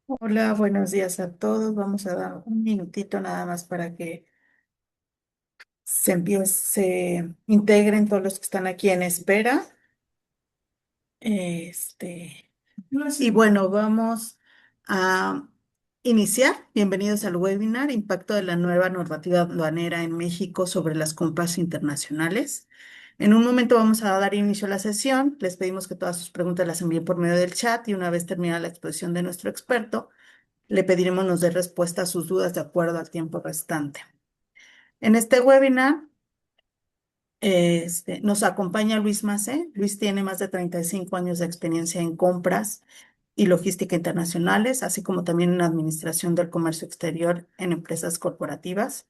Hola, buenos días a todos. Vamos a dar un minutito nada más para que se integren todos los que están aquí en espera. Este, y bueno, vamos a iniciar. Bienvenidos al webinar Impacto de la nueva normativa aduanera en México sobre las compras internacionales. En un momento vamos a dar inicio a la sesión. Les pedimos que todas sus preguntas las envíen por medio del chat y una vez terminada la exposición de nuestro experto, le pediremos nos dé respuesta a sus dudas de acuerdo al tiempo restante. En este webinar nos acompaña Luis Macé. Luis tiene más de 35 años de experiencia en compras y logística internacionales, así como también en administración del comercio exterior en empresas corporativas.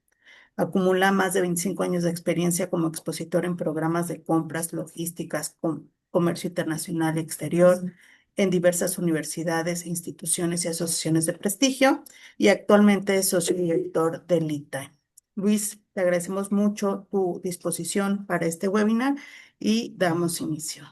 Acumula más de 25 años de experiencia como expositor en programas de compras logísticas con comercio internacional y exterior en diversas universidades, instituciones y asociaciones de prestigio y actualmente es socio director del ITAE. Luis, te agradecemos mucho tu disposición para este webinar y damos inicio.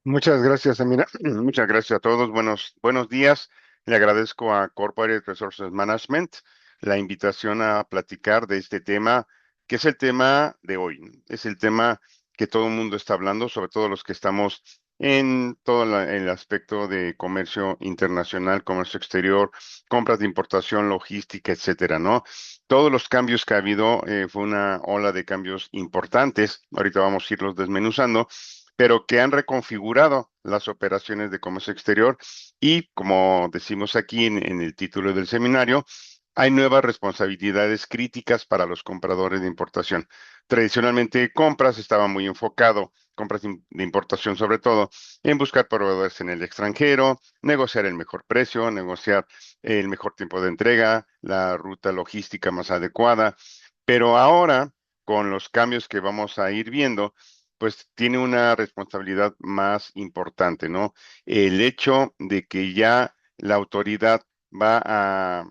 Muchas gracias, Amira. Muchas gracias a todos. Buenos días. Le agradezco a Corporate Resources Management la invitación a platicar de este tema, que es el tema de hoy, ¿no? Es el tema que todo el mundo está hablando, sobre todo los que estamos en todo el aspecto de comercio internacional, comercio exterior, compras de importación, logística, etcétera, ¿no? Todos los cambios que ha habido, fue una ola de cambios importantes. Ahorita vamos a irlos desmenuzando, pero que han reconfigurado las operaciones de comercio exterior y, como decimos aquí en el título del seminario, hay nuevas responsabilidades críticas para los compradores de importación. Tradicionalmente, compras estaba muy enfocado, compras de importación sobre todo, en buscar proveedores en el extranjero, negociar el mejor precio, negociar el mejor tiempo de entrega, la ruta logística más adecuada. Pero ahora, con los cambios que vamos a ir viendo, pues tiene una responsabilidad más importante, ¿no? El hecho de que ya la autoridad va a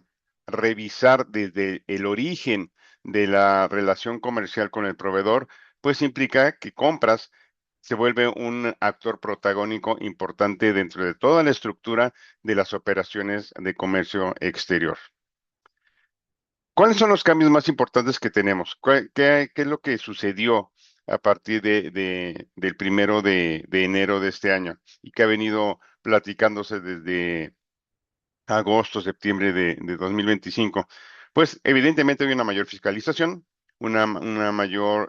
revisar desde el origen de la relación comercial con el proveedor, pues implica que compras se vuelve un actor protagónico importante dentro de toda la estructura de las operaciones de comercio exterior. ¿Cuáles son los cambios más importantes que tenemos? ¿Qué es lo que sucedió a partir del 1 de enero de este año y que ha venido platicándose desde agosto, septiembre de 2025? Pues evidentemente hay una mayor fiscalización, un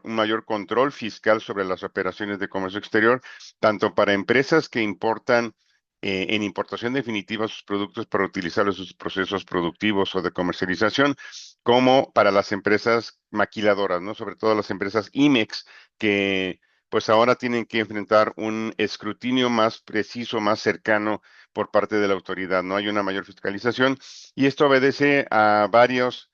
mayor control fiscal sobre las operaciones de comercio exterior, tanto para empresas que importan en importación definitiva sus productos para utilizarlos en sus procesos productivos o de comercialización, como para las empresas maquiladoras, ¿no? Sobre todo las empresas IMEX, que pues ahora tienen que enfrentar un escrutinio más preciso, más cercano por parte de la autoridad. No hay una mayor fiscalización y esto obedece a varios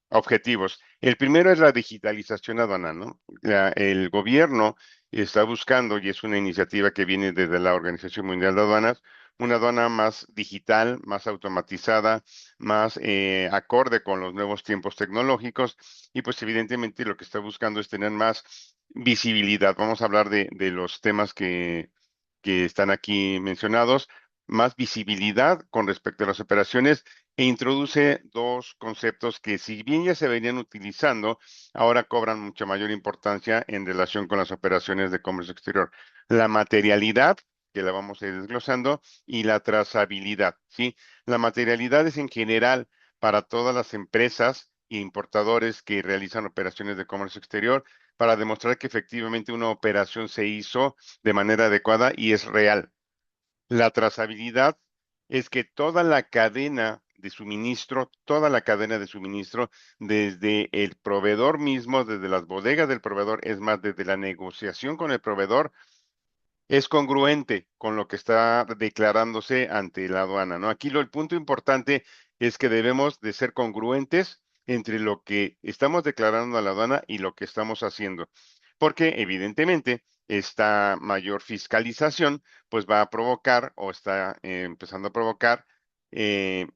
objetivos. El primero es la digitalización aduanal, ¿no? El gobierno está buscando, y es una iniciativa que viene desde la Organización Mundial de Aduanas, una aduana más digital, más automatizada, más acorde con los nuevos tiempos tecnológicos y pues evidentemente lo que está buscando es tener más visibilidad. Vamos a hablar de los temas que están aquí mencionados, más visibilidad con respecto a las operaciones e introduce dos conceptos que si bien ya se venían utilizando, ahora cobran mucha mayor importancia en relación con las operaciones de comercio exterior. La materialidad, que la vamos a ir desglosando, y la trazabilidad, ¿sí? La materialidad es en general para todas las empresas e importadores que realizan operaciones de comercio exterior para demostrar que efectivamente una operación se hizo de manera adecuada y es real. La trazabilidad es que toda la cadena de suministro, desde el proveedor mismo, desde las bodegas del proveedor, es más, desde la negociación con el proveedor, es congruente con lo que está declarándose ante la aduana, ¿no? Aquí el punto importante es que debemos de ser congruentes entre lo que estamos declarando a la aduana y lo que estamos haciendo, porque evidentemente esta mayor fiscalización pues va a provocar o está empezando a provocar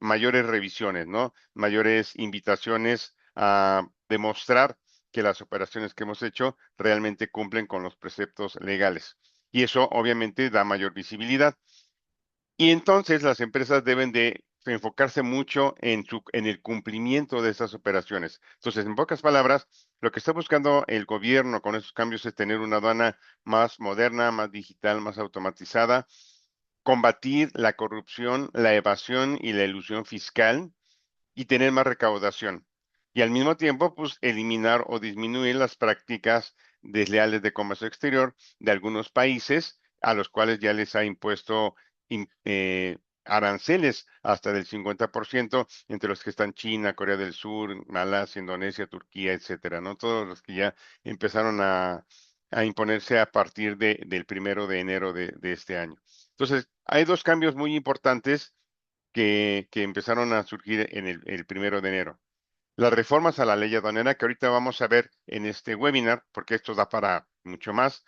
mayores revisiones, ¿no? Mayores invitaciones a demostrar que las operaciones que hemos hecho realmente cumplen con los preceptos legales y eso obviamente da mayor visibilidad. Y entonces las empresas deben de enfocarse mucho en el cumplimiento de esas operaciones. Entonces, en pocas palabras, lo que está buscando el gobierno con esos cambios es tener una aduana más moderna, más digital, más automatizada, combatir la corrupción, la evasión y la elusión fiscal y tener más recaudación. Y al mismo tiempo, pues eliminar o disminuir las prácticas desleales de comercio exterior de algunos países a los cuales ya les ha impuesto aranceles hasta del 50%, entre los que están China, Corea del Sur, Malasia, Indonesia, Turquía, etcétera, ¿no? Todos los que ya empezaron a imponerse a partir del 1 de enero de este año. Entonces, hay dos cambios muy importantes que empezaron a surgir en el 1 de enero. Las reformas a la ley aduanera que ahorita vamos a ver en este webinar, porque esto da para mucho más,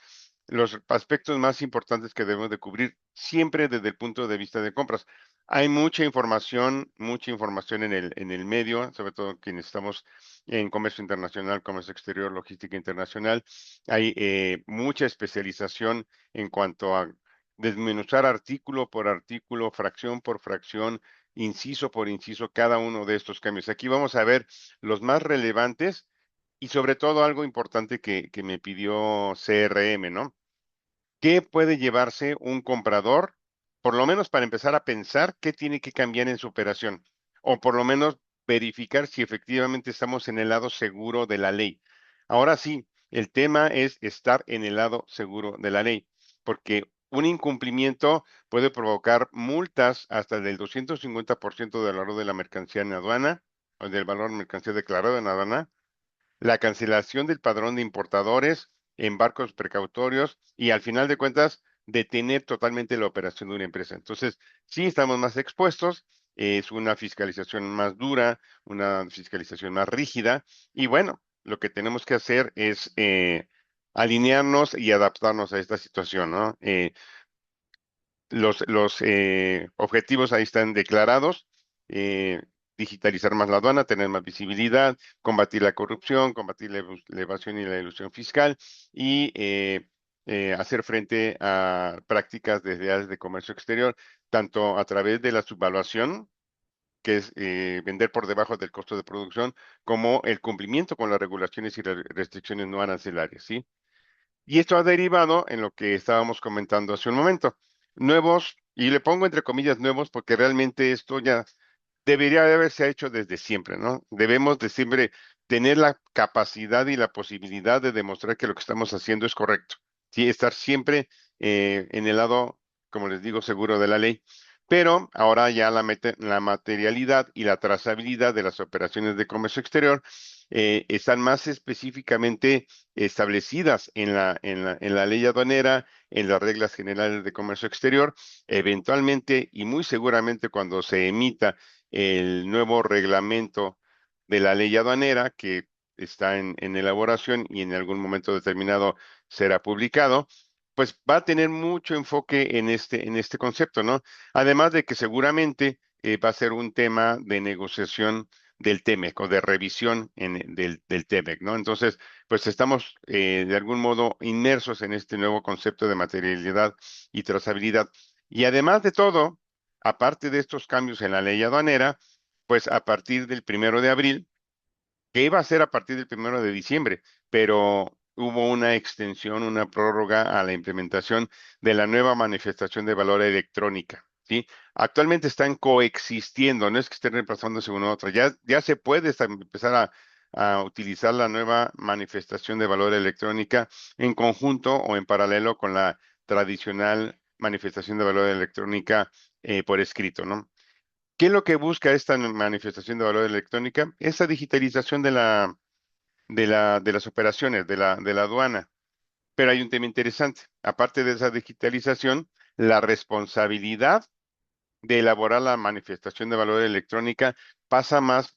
los aspectos más importantes que debemos de cubrir siempre desde el punto de vista de compras. Hay mucha información en el medio, sobre todo quienes estamos en comercio internacional, comercio exterior, logística internacional. Hay mucha especialización en cuanto a desmenuzar artículo por artículo, fracción por fracción, inciso por inciso, cada uno de estos cambios. Aquí vamos a ver los más relevantes y sobre todo algo importante que me pidió CRM, ¿no? ¿Qué puede llevarse un comprador, por lo menos para empezar a pensar qué tiene que cambiar en su operación? O por lo menos verificar si efectivamente estamos en el lado seguro de la ley. Ahora sí, el tema es estar en el lado seguro de la ley, porque un incumplimiento puede provocar multas hasta del 250% del valor de la mercancía en aduana, o del valor de mercancía declarado en aduana, la cancelación del padrón de importadores, embarcos precautorios y al final de cuentas detener totalmente la operación de una empresa. Entonces, sí estamos más expuestos, es una fiscalización más dura, una fiscalización más rígida y bueno, lo que tenemos que hacer es alinearnos y adaptarnos a esta situación, ¿no? Los objetivos ahí están declarados. eh, Digitalizar más la aduana, tener más visibilidad, combatir la corrupción, combatir la evasión y la ilusión fiscal y hacer frente a prácticas desleales de comercio exterior, tanto a través de la subvaluación, que es vender por debajo del costo de producción, como el cumplimiento con las regulaciones y las restricciones no arancelarias, ¿sí? Y esto ha derivado en lo que estábamos comentando hace un momento. Nuevos, y le pongo entre comillas nuevos porque realmente esto ya debería de haberse hecho desde siempre, ¿no? Debemos de siempre tener la capacidad y la posibilidad de demostrar que lo que estamos haciendo es correcto. Sí, estar siempre en el lado, como les digo, seguro de la ley. Pero ahora ya la materialidad y la trazabilidad de las operaciones de comercio exterior están más específicamente establecidas en la ley aduanera, en las reglas generales de comercio exterior. Eventualmente y muy seguramente cuando se emita el nuevo reglamento de la ley aduanera, que está en elaboración y en algún momento determinado será publicado, pues va a tener mucho enfoque en este concepto, ¿no? Además de que seguramente va a ser un tema de negociación del TEMEC o de revisión del TEMEC, ¿no? Entonces, pues estamos de algún modo inmersos en este nuevo concepto de materialidad y trazabilidad. Y además de todo, aparte de estos cambios en la ley aduanera, pues a partir del 1 de abril, que iba a ser a partir del 1 de diciembre, pero hubo una extensión, una prórroga a la implementación de la nueva manifestación de valor electrónica, ¿sí? Actualmente están coexistiendo, no es que estén reemplazándose una a otra, ya se puede empezar a utilizar la nueva manifestación de valor electrónica en conjunto o en paralelo con la tradicional manifestación de valor electrónica por escrito, ¿no? ¿Qué es lo que busca esta manifestación de valor electrónica? Esa digitalización de las operaciones, de la aduana. Pero hay un tema interesante. Aparte de esa digitalización, la responsabilidad de elaborar la manifestación de valor electrónica pasa más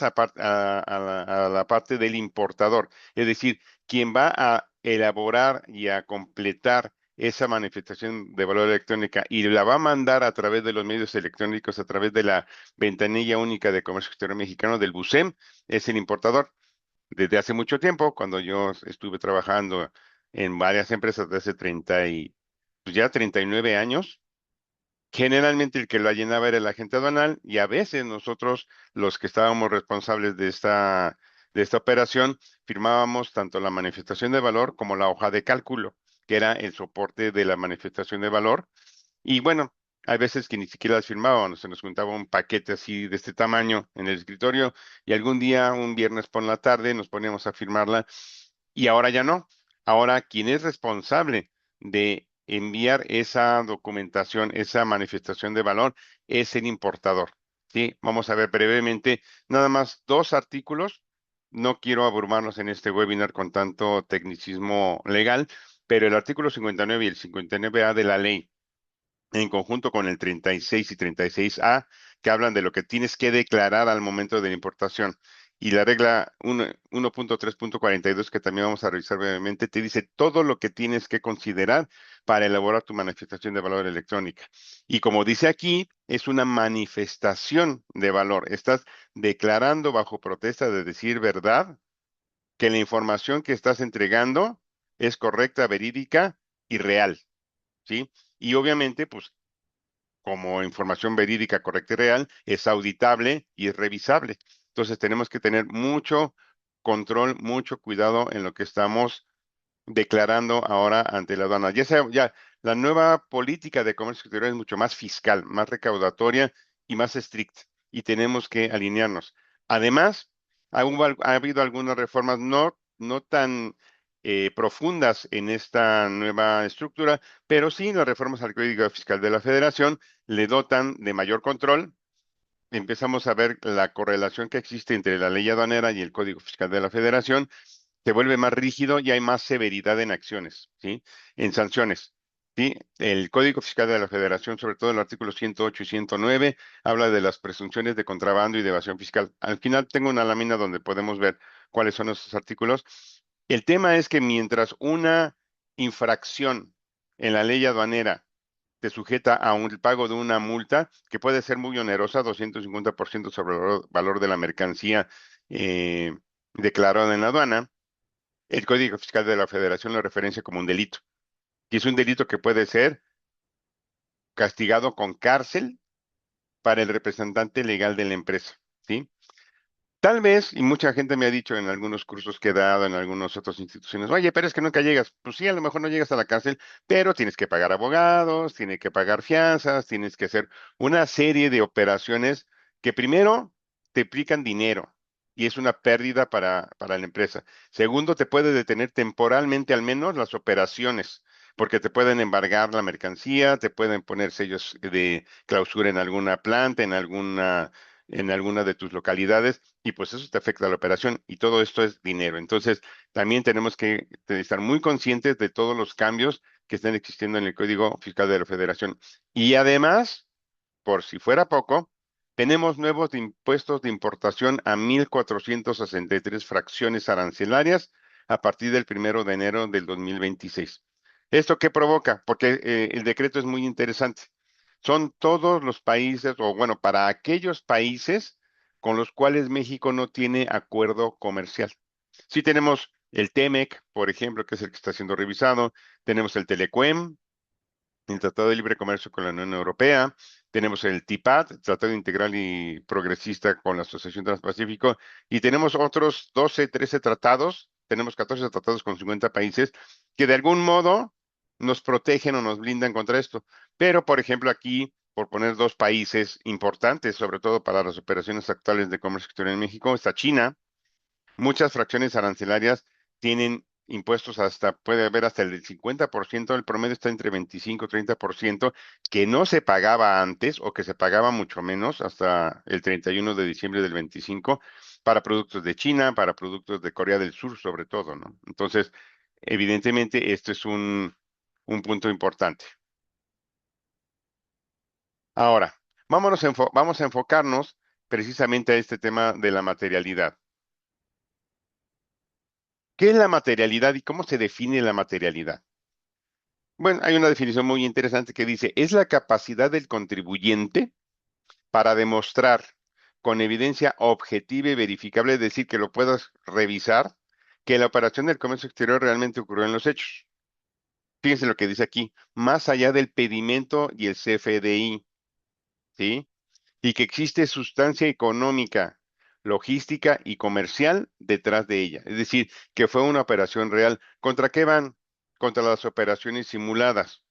a la parte del importador. Es decir, quien va a elaborar y a completar esa manifestación de valor electrónica y la va a mandar a través de los medios electrónicos, a través de la ventanilla única de comercio exterior mexicano del BUSEM, es el importador. Desde hace mucho tiempo, cuando yo estuve trabajando en varias empresas de hace pues ya 39 años, Generalmente el que la llenaba era el agente aduanal y a veces nosotros, los que estábamos responsables de esta operación, firmábamos tanto la manifestación de valor como la hoja de cálculo, que era el soporte de la manifestación de valor. Y bueno, hay veces que ni siquiera las firmábamos, se nos juntaba un paquete así de este tamaño en el escritorio y algún día, un viernes por la tarde, nos poníamos a firmarla y ahora ya no. Ahora, quien es responsable de enviar esa documentación, esa manifestación de valor, es el importador. Sí, vamos a ver brevemente nada más dos artículos. No quiero abrumarnos en este webinar con tanto tecnicismo legal, pero el artículo 59 y el 59A de la ley en conjunto con el 36 y 36A, que hablan de lo que tienes que declarar al momento de la importación. Y la regla 1.3.42, que también vamos a revisar brevemente, te dice todo lo que tienes que considerar para elaborar tu manifestación de valor electrónica. Y como dice aquí, es una manifestación de valor. Estás declarando bajo protesta de decir verdad que la información que estás entregando es correcta, verídica y real. ¿Sí? Y obviamente, pues como información verídica, correcta y real, es auditable y es revisable. Entonces tenemos que tener mucho control, mucho cuidado en lo que estamos declarando ahora ante la aduana. Ya la nueva política de comercio exterior es mucho más fiscal, más recaudatoria y más estricta, y tenemos que alinearnos. Además, ha habido algunas reformas no tan profundas en esta nueva estructura, pero sí las reformas al Código Fiscal de la Federación le dotan de mayor control. Empezamos a ver la correlación que existe entre la ley aduanera y el Código Fiscal de la Federación, se vuelve más rígido y hay más severidad en acciones, ¿sí? En sanciones, ¿sí? El Código Fiscal de la Federación, sobre todo el artículo 108 y 109, habla de las presunciones de contrabando y de evasión fiscal. Al final tengo una lámina donde podemos ver cuáles son esos artículos. El tema es que mientras una infracción en la ley aduanera te sujeta a un pago de una multa que puede ser muy onerosa, 250% sobre el valor de la mercancía eh, declarada en la aduana, el Código Fiscal de la Federación lo referencia como un delito. Y es un delito que puede ser castigado con cárcel para el representante legal de la empresa, ¿sí? Tal vez, y mucha gente me ha dicho en algunos cursos que he dado, en algunas otras instituciones, oye, pero es que nunca llegas. Pues sí, a lo mejor no llegas a la cárcel, pero tienes que pagar abogados, tienes que pagar fianzas, tienes que hacer una serie de operaciones que primero te implican dinero y es una pérdida para la empresa. Segundo, te puede detener temporalmente al menos las operaciones, porque te pueden embargar la mercancía, te pueden poner sellos de clausura en alguna planta, en alguna de tus localidades y pues eso te afecta a la operación y todo esto es dinero. Entonces, también tenemos que estar muy conscientes de todos los cambios que están existiendo en el Código Fiscal de la Federación. Y además, por si fuera poco, tenemos nuevos impuestos de importación a 1,463 fracciones arancelarias a partir del 1 de enero del 2026. ¿Esto qué provoca? Porque el decreto es muy interesante. Son todos los países, o bueno, para aquellos países con los cuales México no tiene acuerdo comercial. Sí tenemos el TEMEC, por ejemplo, que es el que está siendo revisado, tenemos el TELECUEM, el Tratado de Libre Comercio con la Unión Europea, tenemos el TIPAD, Tratado Integral y Progresista con la Asociación Transpacífico, y tenemos otros 12, 13 tratados, tenemos 14 tratados con 50 países que de algún modo nos protegen o nos blindan contra esto. Pero, por ejemplo, aquí, por poner dos países importantes, sobre todo para las operaciones actuales de comercio exterior en México, está China. Muchas fracciones arancelarias tienen impuestos puede haber hasta el del 50%, el promedio está entre 25 y 30%, que no se pagaba antes o que se pagaba mucho menos hasta el 31 de diciembre del 25 para productos de China, para productos de Corea del Sur sobre todo, ¿no? Entonces, evidentemente, este es un punto importante. Ahora, vamos a enfocarnos precisamente a este tema de la materialidad. ¿Qué es la materialidad y cómo se define la materialidad? Bueno, hay una definición muy interesante que dice, es la capacidad del contribuyente para demostrar con evidencia objetiva y verificable, es decir, que lo puedas revisar, que la operación del comercio exterior realmente ocurrió en los hechos. Fíjense lo que dice aquí, más allá del pedimento y el CFDI, ¿sí? Y que existe sustancia económica, logística y comercial detrás de ella. Es decir, que fue una operación real. ¿Contra qué van? Contra las operaciones simuladas.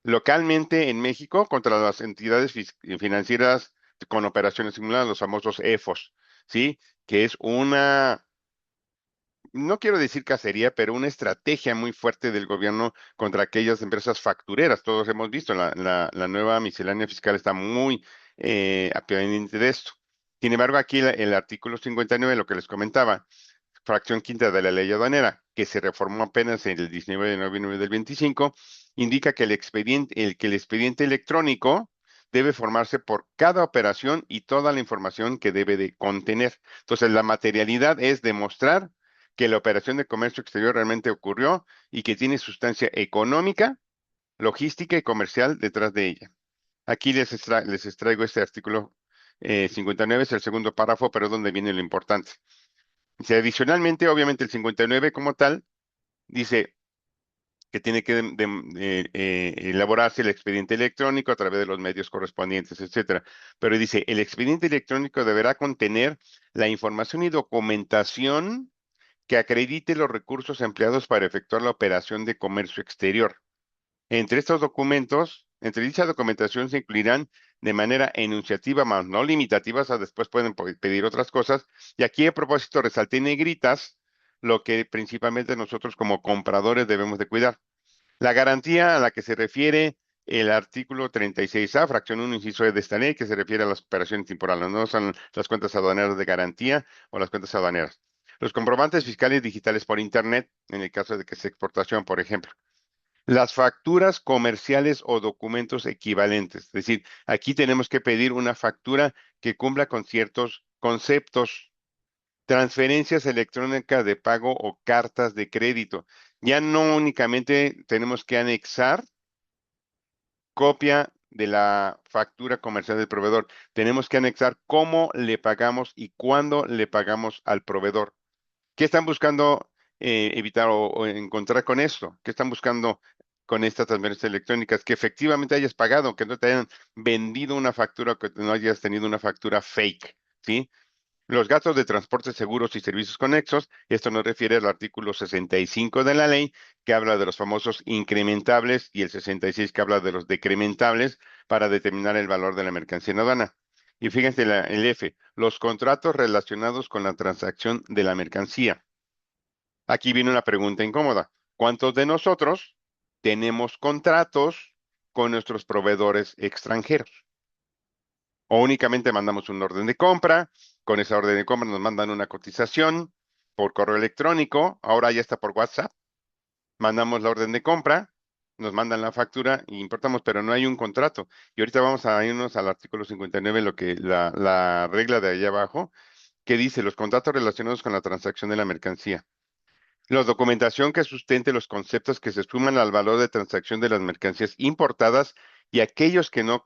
Localmente en México, contra las entidades financieras con operaciones simuladas, los famosos EFOS, ¿sí? Que es una, no quiero decir cacería, pero una estrategia muy fuerte del gobierno contra aquellas empresas factureras. Todos hemos visto, la nueva miscelánea fiscal está muy pendiente de esto. Sin embargo, aquí el artículo 59, lo que les comentaba, fracción quinta de la ley aduanera, que se reformó apenas en el 19 de noviembre del 25, indica que que el expediente electrónico debe formarse por cada operación y toda la información que debe de contener. Entonces, la materialidad es demostrar que la operación de comercio exterior realmente ocurrió y que tiene sustancia económica, logística y comercial detrás de ella. Aquí les extraigo este artículo 59, es el segundo párrafo, pero es donde viene lo importante. Dice, adicionalmente, obviamente el 59 como tal, dice que tiene que elaborarse el expediente electrónico a través de los medios correspondientes, etcétera. Pero dice, el expediente electrónico deberá contener la información y documentación que acredite los recursos empleados para efectuar la operación de comercio exterior. Entre dicha documentación se incluirán de manera enunciativa, más no limitativa, o sea, después pueden pedir otras cosas. Y aquí a propósito resalté en negritas lo que principalmente nosotros como compradores debemos de cuidar. La garantía a la que se refiere el artículo 36A, fracción 1, inciso E de esta ley, que se refiere a las operaciones temporales, no son las cuentas aduaneras de garantía o las cuentas aduaneras. Los comprobantes fiscales digitales por Internet, en el caso de que sea exportación, por ejemplo. Las facturas comerciales o documentos equivalentes. Es decir, aquí tenemos que pedir una factura que cumpla con ciertos conceptos. Transferencias electrónicas de pago o cartas de crédito. Ya no únicamente tenemos que anexar copia de la factura comercial del proveedor. Tenemos que anexar cómo le pagamos y cuándo le pagamos al proveedor. ¿Qué están buscando evitar o encontrar con esto? ¿Qué están buscando con estas transferencias electrónicas? Que efectivamente hayas pagado, que no te hayan vendido una factura, que no hayas tenido una factura fake, ¿sí? Los gastos de transporte, seguros y servicios conexos, esto nos refiere al artículo 65 de la ley, que habla de los famosos incrementables, y el 66 que habla de los decrementables para determinar el valor de la mercancía en aduana. Y fíjense el F, los contratos relacionados con la transacción de la mercancía. Aquí viene una pregunta incómoda. ¿Cuántos de nosotros tenemos contratos con nuestros proveedores extranjeros? O únicamente mandamos un orden de compra, con esa orden de compra nos mandan una cotización por correo electrónico, ahora ya está por WhatsApp, mandamos la orden de compra, nos mandan la factura y importamos, pero no hay un contrato. Y ahorita vamos a irnos al artículo 59, lo que la regla de allá abajo, que dice los contratos relacionados con la transacción de la mercancía. La documentación que sustente los conceptos que se suman al valor de transacción de las mercancías importadas y aquellos que no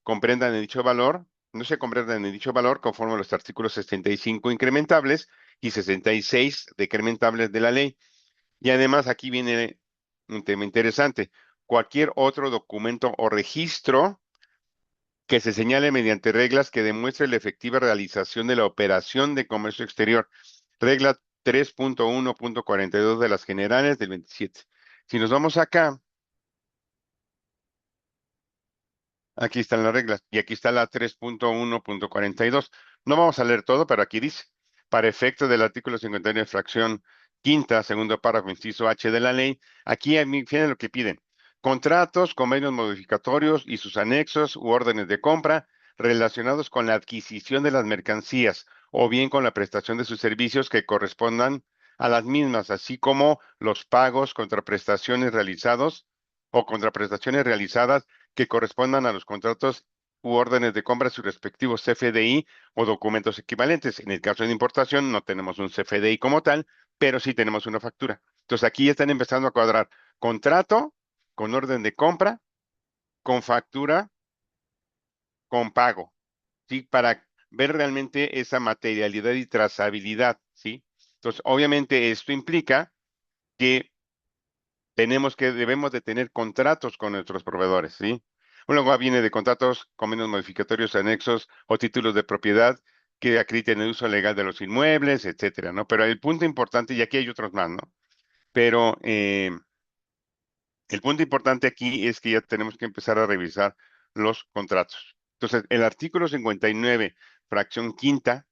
comprendan en dicho valor, no se comprendan en dicho valor conforme a los artículos 65 incrementables y 66 decrementables de la ley. Y además aquí viene un tema interesante. Cualquier otro documento o registro que se señale mediante reglas que demuestre la efectiva realización de la operación de comercio exterior. Regla 3.1.42 de las generales del 27. Si nos vamos acá, aquí están las reglas y aquí está la 3.1.42. No vamos a leer todo, pero aquí dice, para efecto del artículo 59, fracción quinta, segundo párrafo, inciso H de la ley, aquí fíjense lo que piden. Contratos, convenios modificatorios y sus anexos u órdenes de compra relacionados con la adquisición de las mercancías o bien con la prestación de sus servicios que correspondan a las mismas, así como los pagos contra prestaciones realizados o contraprestaciones realizadas que correspondan a los contratos u órdenes de compra, sus respectivos CFDI o documentos equivalentes. En el caso de importación no tenemos un CFDI como tal, pero sí tenemos una factura. Entonces aquí ya están empezando a cuadrar contrato con orden de compra, con factura, con pago, ¿sí? Para ver realmente esa materialidad y trazabilidad, ¿sí? Entonces, obviamente esto implica que debemos de tener contratos con nuestros proveedores, ¿sí? Luego viene de contratos, convenios modificatorios, anexos o títulos de propiedad que acrediten el uso legal de los inmuebles, etcétera, ¿no? Pero el punto importante, y aquí hay otros más, ¿no? Pero el punto importante aquí es que ya tenemos que empezar a revisar los contratos. Entonces, el artículo 59, fracción quinta,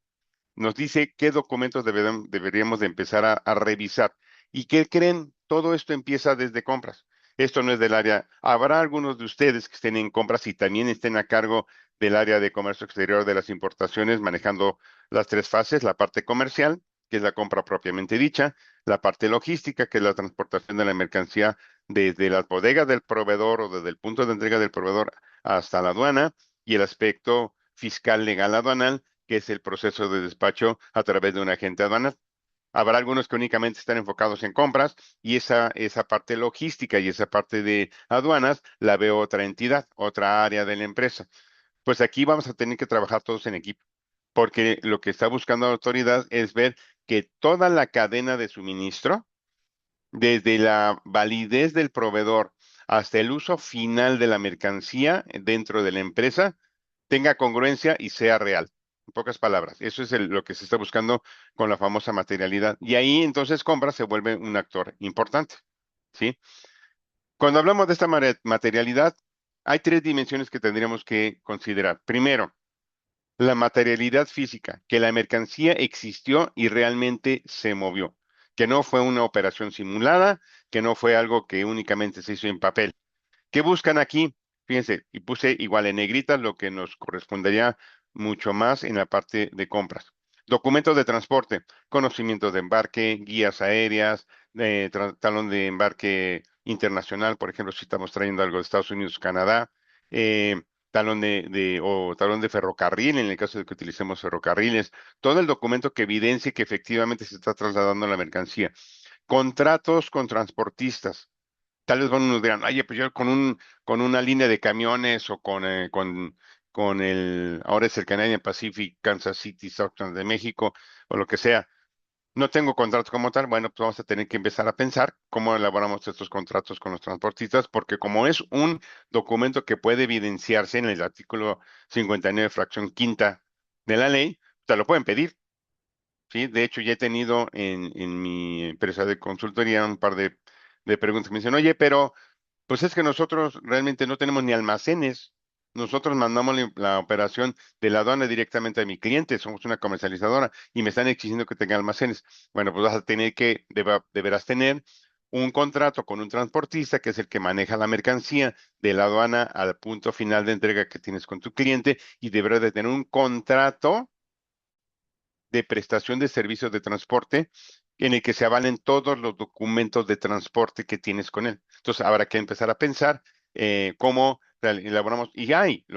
nos dice qué documentos deberíamos de empezar a revisar. ¿Y qué creen? Todo esto empieza desde compras. Esto no es del área. Habrá algunos de ustedes que estén en compras y también estén a cargo del área de comercio exterior de las importaciones, manejando las tres fases, la parte comercial, que es la compra propiamente dicha, la parte logística, que es la transportación de la mercancía desde las bodegas del proveedor o desde el punto de entrega del proveedor hasta la aduana, y el aspecto fiscal legal aduanal, que es el proceso de despacho a través de un agente aduanal. Habrá algunos que únicamente están enfocados en compras y esa parte logística y esa parte de aduanas la ve otra entidad, otra área de la empresa. Pues aquí vamos a tener que trabajar todos en equipo, porque lo que está buscando la autoridad es ver que toda la cadena de suministro, desde la validez del proveedor hasta el uso final de la mercancía dentro de la empresa, tenga congruencia y sea real. En pocas palabras, eso es lo que se está buscando con la famosa materialidad. Y ahí entonces compra se vuelve un actor importante, ¿sí? Cuando hablamos de esta materialidad, hay tres dimensiones que tendríamos que considerar. Primero, la materialidad física, que la mercancía existió y realmente se movió, que no fue una operación simulada, que no fue algo que únicamente se hizo en papel. ¿Qué buscan aquí? Fíjense, y puse igual en negrita lo que nos correspondería mucho más en la parte de compras. Documentos de transporte, conocimientos de embarque, guías aéreas, talón de embarque internacional, por ejemplo, si estamos trayendo algo de Estados Unidos, Canadá, eh, o talón de ferrocarril, en el caso de que utilicemos ferrocarriles, todo el documento que evidencie que efectivamente se está trasladando la mercancía. Contratos con transportistas. Tal vez unos dirán, oye, pues yo con una línea de camiones o con ahora es el Canadian Pacific, Kansas City, Southern de México, o lo que sea, no tengo contrato como tal. Bueno, pues vamos a tener que empezar a pensar cómo elaboramos estos contratos con los transportistas, porque como es un documento que puede evidenciarse en el artículo 59, fracción quinta de la ley, te lo pueden pedir. Sí, de hecho ya he tenido en mi empresa de consultoría un par de preguntas que me dicen, oye, pero pues es que nosotros realmente no tenemos ni almacenes. Nosotros mandamos la operación de la aduana directamente a mi cliente. Somos una comercializadora y me están exigiendo que tenga almacenes. Bueno, pues vas a tener deberás tener un contrato con un transportista que es el que maneja la mercancía de la aduana al punto final de entrega que tienes con tu cliente, y deberás de tener un contrato de prestación de servicios de transporte en el que se avalen todos los documentos de transporte que tienes con él. Entonces, habrá que empezar a pensar cómo elaboramos, y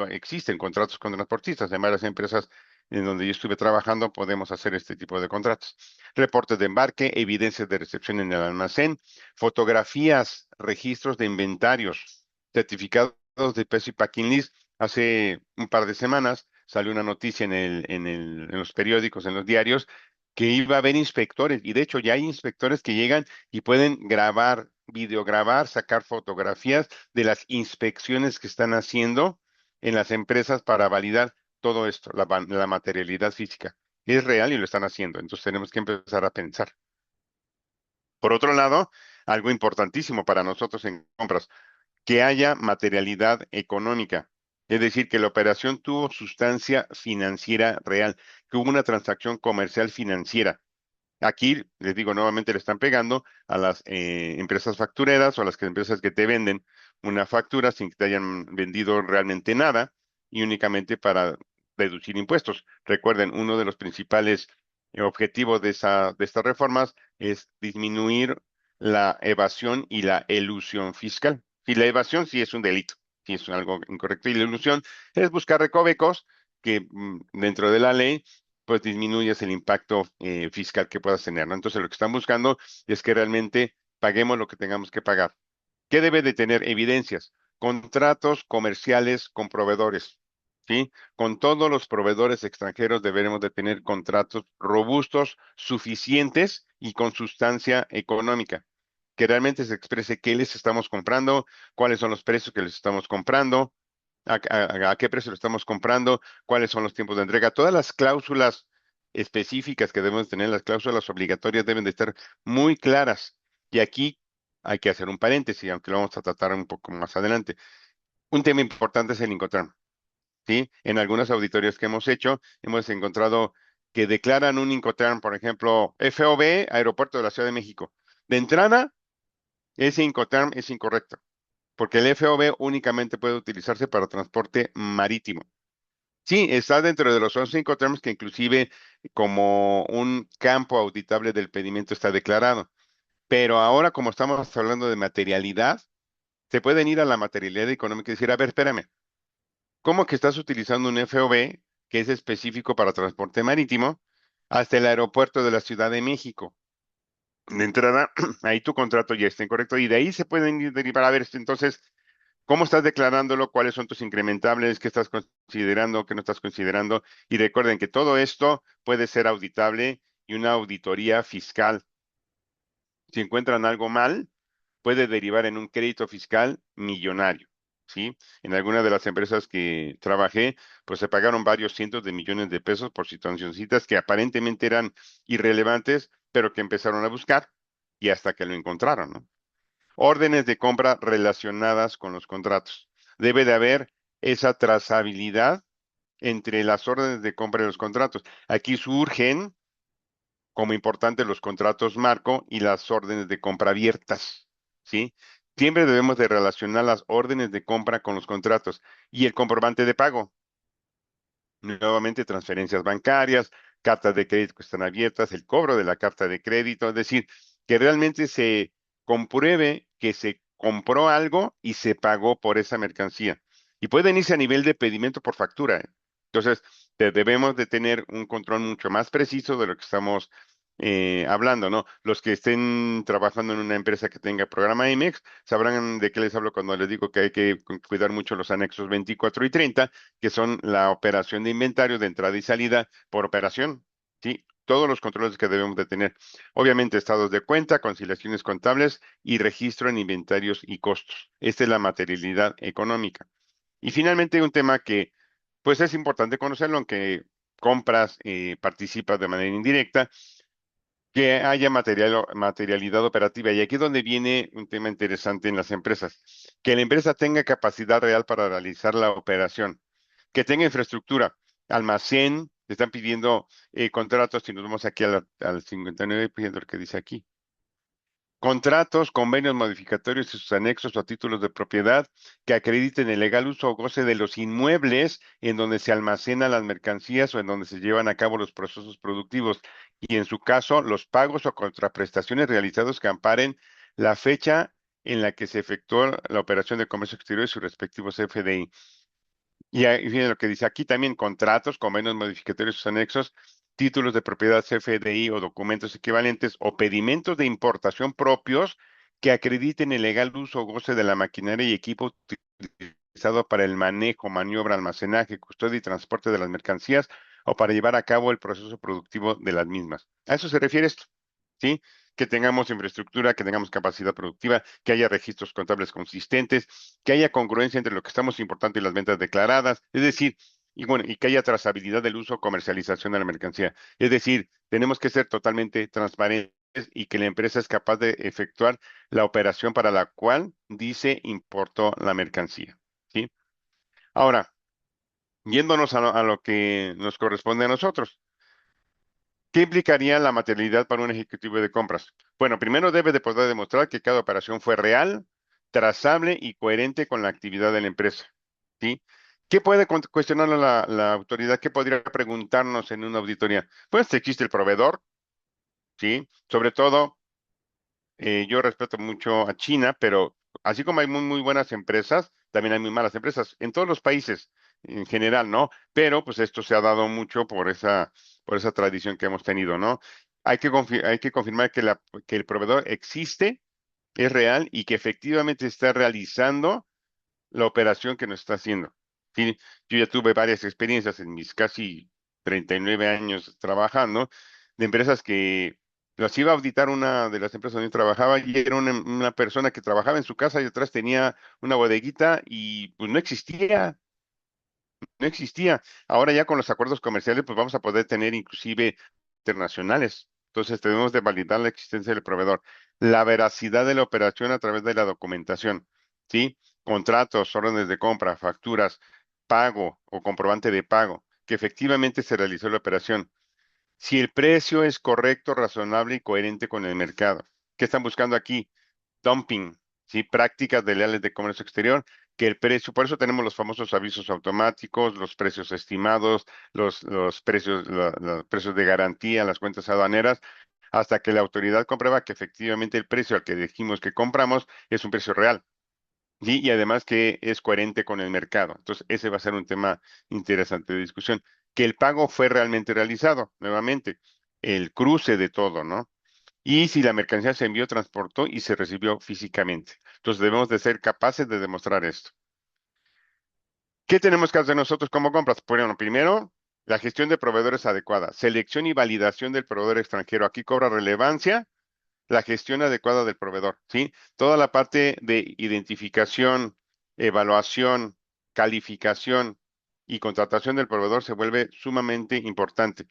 existen contratos con transportistas. En varias empresas en donde yo estuve trabajando podemos hacer este tipo de contratos. Reportes de embarque, evidencias de recepción en el almacén, fotografías, registros de inventarios, certificados de peso y packing list. Hace un par de semanas salió una noticia en los periódicos, en los diarios, que iba a haber inspectores, y de hecho ya hay inspectores que llegan y pueden grabar, videograbar, sacar fotografías de las inspecciones que están haciendo en las empresas para validar todo esto, la materialidad física. Es real y lo están haciendo, entonces tenemos que empezar a pensar. Por otro lado, algo importantísimo para nosotros en compras, que haya materialidad económica. Es decir, que la operación tuvo sustancia financiera real, que hubo una transacción comercial financiera. Aquí, les digo nuevamente, le están pegando a las empresas factureras o a las empresas que te venden una factura sin que te hayan vendido realmente nada y únicamente para deducir impuestos. Recuerden, uno de los principales objetivos de estas reformas es disminuir la evasión y la elusión fiscal. Y la evasión sí es un delito, sí es algo incorrecto, y la ilusión es buscar recovecos que dentro de la ley pues disminuyes el impacto fiscal que puedas tener, ¿no? Entonces lo que están buscando es que realmente paguemos lo que tengamos que pagar. ¿Qué debe de tener? Evidencias, contratos comerciales con proveedores, ¿sí? Con todos los proveedores extranjeros deberemos de tener contratos robustos, suficientes y con sustancia económica. que realmente se exprese qué les estamos comprando, cuáles son los precios que les estamos comprando, a qué precio lo estamos comprando, cuáles son los tiempos de entrega. Todas las cláusulas específicas que debemos tener, las cláusulas obligatorias deben de estar muy claras. Y aquí hay que hacer un paréntesis, aunque lo vamos a tratar un poco más adelante. Un tema importante es el Incoterm, ¿sí? En algunas auditorías que hemos hecho, hemos encontrado que declaran un Incoterm, por ejemplo, FOB, Aeropuerto de la Ciudad de México. De entrada, ese Incoterm es incorrecto, porque el FOB únicamente puede utilizarse para transporte marítimo. Sí, está dentro de los 11 Incoterms que inclusive como un campo auditable del pedimento está declarado. Pero ahora, como estamos hablando de materialidad, se pueden ir a la materialidad económica y decir, a ver, espérame, ¿cómo que estás utilizando un FOB que es específico para transporte marítimo hasta el aeropuerto de la Ciudad de México? De entrada, ahí tu contrato ya está incorrecto y de ahí se pueden ir derivar a ver, entonces, ¿cómo estás declarándolo? ¿Cuáles son tus incrementables? ¿Qué estás considerando? ¿Qué no estás considerando? Y recuerden que todo esto puede ser auditable y una auditoría fiscal. Si encuentran algo mal, puede derivar en un crédito fiscal millonario, ¿sí? En alguna de las empresas que trabajé, pues se pagaron varios cientos de millones de pesos por situacioncitas que aparentemente eran irrelevantes, pero que empezaron a buscar y hasta que lo encontraron, ¿no? Órdenes de compra relacionadas con los contratos. Debe de haber esa trazabilidad entre las órdenes de compra y los contratos. Aquí surgen como importantes los contratos marco y las órdenes de compra abiertas, ¿sí? Siempre debemos de relacionar las órdenes de compra con los contratos y el comprobante de pago. Nuevamente, transferencias bancarias, cartas de crédito que están abiertas, el cobro de la carta de crédito, es decir, que realmente se compruebe que se compró algo y se pagó por esa mercancía. Y pueden irse a nivel de pedimento por factura, ¿eh? Entonces, debemos de tener un control mucho más preciso de lo que estamos hablando, ¿no? Los que estén trabajando en una empresa que tenga programa IMEX sabrán de qué les hablo cuando les digo que hay que cuidar mucho los anexos 24 y 30, que son la operación de inventario de entrada y salida por operación, ¿sí? Todos los controles que debemos de tener. Obviamente, estados de cuenta, conciliaciones contables y registro en inventarios y costos. Esta es la materialidad económica. Y finalmente, un tema que, pues, es importante conocerlo, aunque compras, participas de manera indirecta, que haya materialidad operativa. Y aquí es donde viene un tema interesante en las empresas, que la empresa tenga capacidad real para realizar la operación, que tenga infraestructura, almacén, te están pidiendo contratos, si nos vamos aquí al 59, fíjate lo que dice aquí. Contratos, convenios modificatorios y sus anexos o a títulos de propiedad que acrediten el legal uso o goce de los inmuebles en donde se almacenan las mercancías o en donde se llevan a cabo los procesos productivos y en su caso los pagos o contraprestaciones realizados que amparen la fecha en la que se efectuó la operación de comercio exterior y sus respectivos FDI. Y ahí viene lo que dice aquí también, contratos, convenios modificatorios y sus anexos, títulos de propiedad CFDI o documentos equivalentes o pedimentos de importación propios que acrediten el legal uso o goce de la maquinaria y equipo utilizado para el manejo, maniobra, almacenaje, custodia y transporte de las mercancías o para llevar a cabo el proceso productivo de las mismas. A eso se refiere esto, ¿sí? Que tengamos infraestructura, que tengamos capacidad productiva, que haya registros contables consistentes, que haya congruencia entre lo que estamos importando y las ventas declaradas, es decir, y bueno, y que haya trazabilidad del uso o comercialización de la mercancía. Es decir, tenemos que ser totalmente transparentes y que la empresa es capaz de efectuar la operación para la cual dice importó la mercancía, ¿sí? Ahora, yéndonos a lo que nos corresponde a nosotros. ¿Qué implicaría la materialidad para un ejecutivo de compras? Bueno, primero debe de poder demostrar que cada operación fue real, trazable y coherente con la actividad de la empresa, ¿sí? ¿Qué puede cuestionar la autoridad? ¿Qué podría preguntarnos en una auditoría? Pues si existe el proveedor, ¿sí? Sobre todo, yo respeto mucho a China, pero así como hay muy buenas empresas, también hay muy malas empresas en todos los países en general, ¿no? Pero pues esto se ha dado mucho por esa tradición que hemos tenido, ¿no? Hay que confirmar que, que el proveedor existe, es real y que efectivamente está realizando la operación que nos está haciendo. Sí, yo ya tuve varias experiencias en mis casi 39 años trabajando de empresas que Las iba a auditar una de las empresas donde yo trabajaba y era una persona que trabajaba en su casa y detrás tenía una bodeguita y pues no existía. Ahora ya con los acuerdos comerciales, pues vamos a poder tener inclusive internacionales. Entonces tenemos de validar la existencia del proveedor, la veracidad de la operación a través de la documentación, ¿sí? Contratos, órdenes de compra, facturas, pago o comprobante de pago, que efectivamente se realizó la operación. Si el precio es correcto, razonable y coherente con el mercado. ¿Qué están buscando aquí? Dumping, ¿sí? Prácticas desleales de comercio exterior, que el precio, por eso tenemos los famosos avisos automáticos, los precios estimados, los precios, los precios de garantía, las cuentas aduaneras, hasta que la autoridad comprueba que efectivamente el precio al que dijimos que compramos es un precio real. ¿Sí? Y además que es coherente con el mercado. Entonces, ese va a ser un tema interesante de discusión. Que el pago fue realmente realizado, nuevamente, el cruce de todo, ¿no? Y si la mercancía se envió, transportó y se recibió físicamente. Entonces, debemos de ser capaces de demostrar esto. ¿Qué tenemos que hacer nosotros como compras? Bueno, primero, la gestión de proveedores adecuada. Selección y validación del proveedor extranjero. Aquí cobra relevancia la gestión adecuada del proveedor, ¿sí? Toda la parte de identificación, evaluación, calificación y contratación del proveedor se vuelve sumamente importante.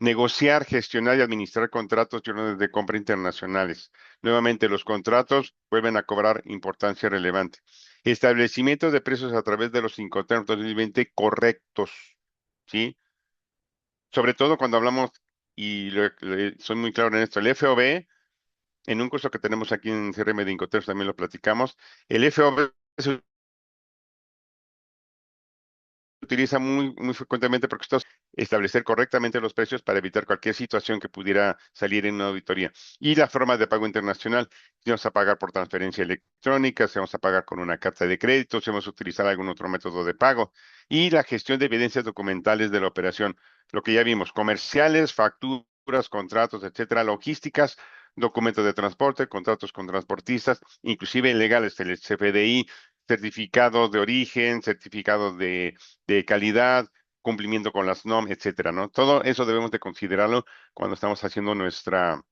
Negociar, gestionar y administrar contratos y órdenes de compra internacionales. Nuevamente, los contratos vuelven a cobrar importancia relevante. Establecimiento de precios a través de los Incoterms 2020 correctos, ¿sí? Sobre todo cuando hablamos, y soy muy claro en esto, el FOB en un curso que tenemos aquí en CRM de Incoterms también lo platicamos. El FOB se utiliza muy frecuentemente porque esto es establecer correctamente los precios para evitar cualquier situación que pudiera salir en una auditoría. Y la forma de pago internacional, si vamos a pagar por transferencia electrónica, si vamos a pagar con una carta de crédito, si vamos a utilizar algún otro método de pago. Y la gestión de evidencias documentales de la operación, lo que ya vimos, comerciales, facturas, contratos, etcétera, logísticas, documentos de transporte, contratos con transportistas, inclusive legales, el CFDI, certificados de origen, certificados de calidad, cumplimiento con las normas, etcétera, ¿no? Todo eso debemos de considerarlo cuando estamos haciendo nuestra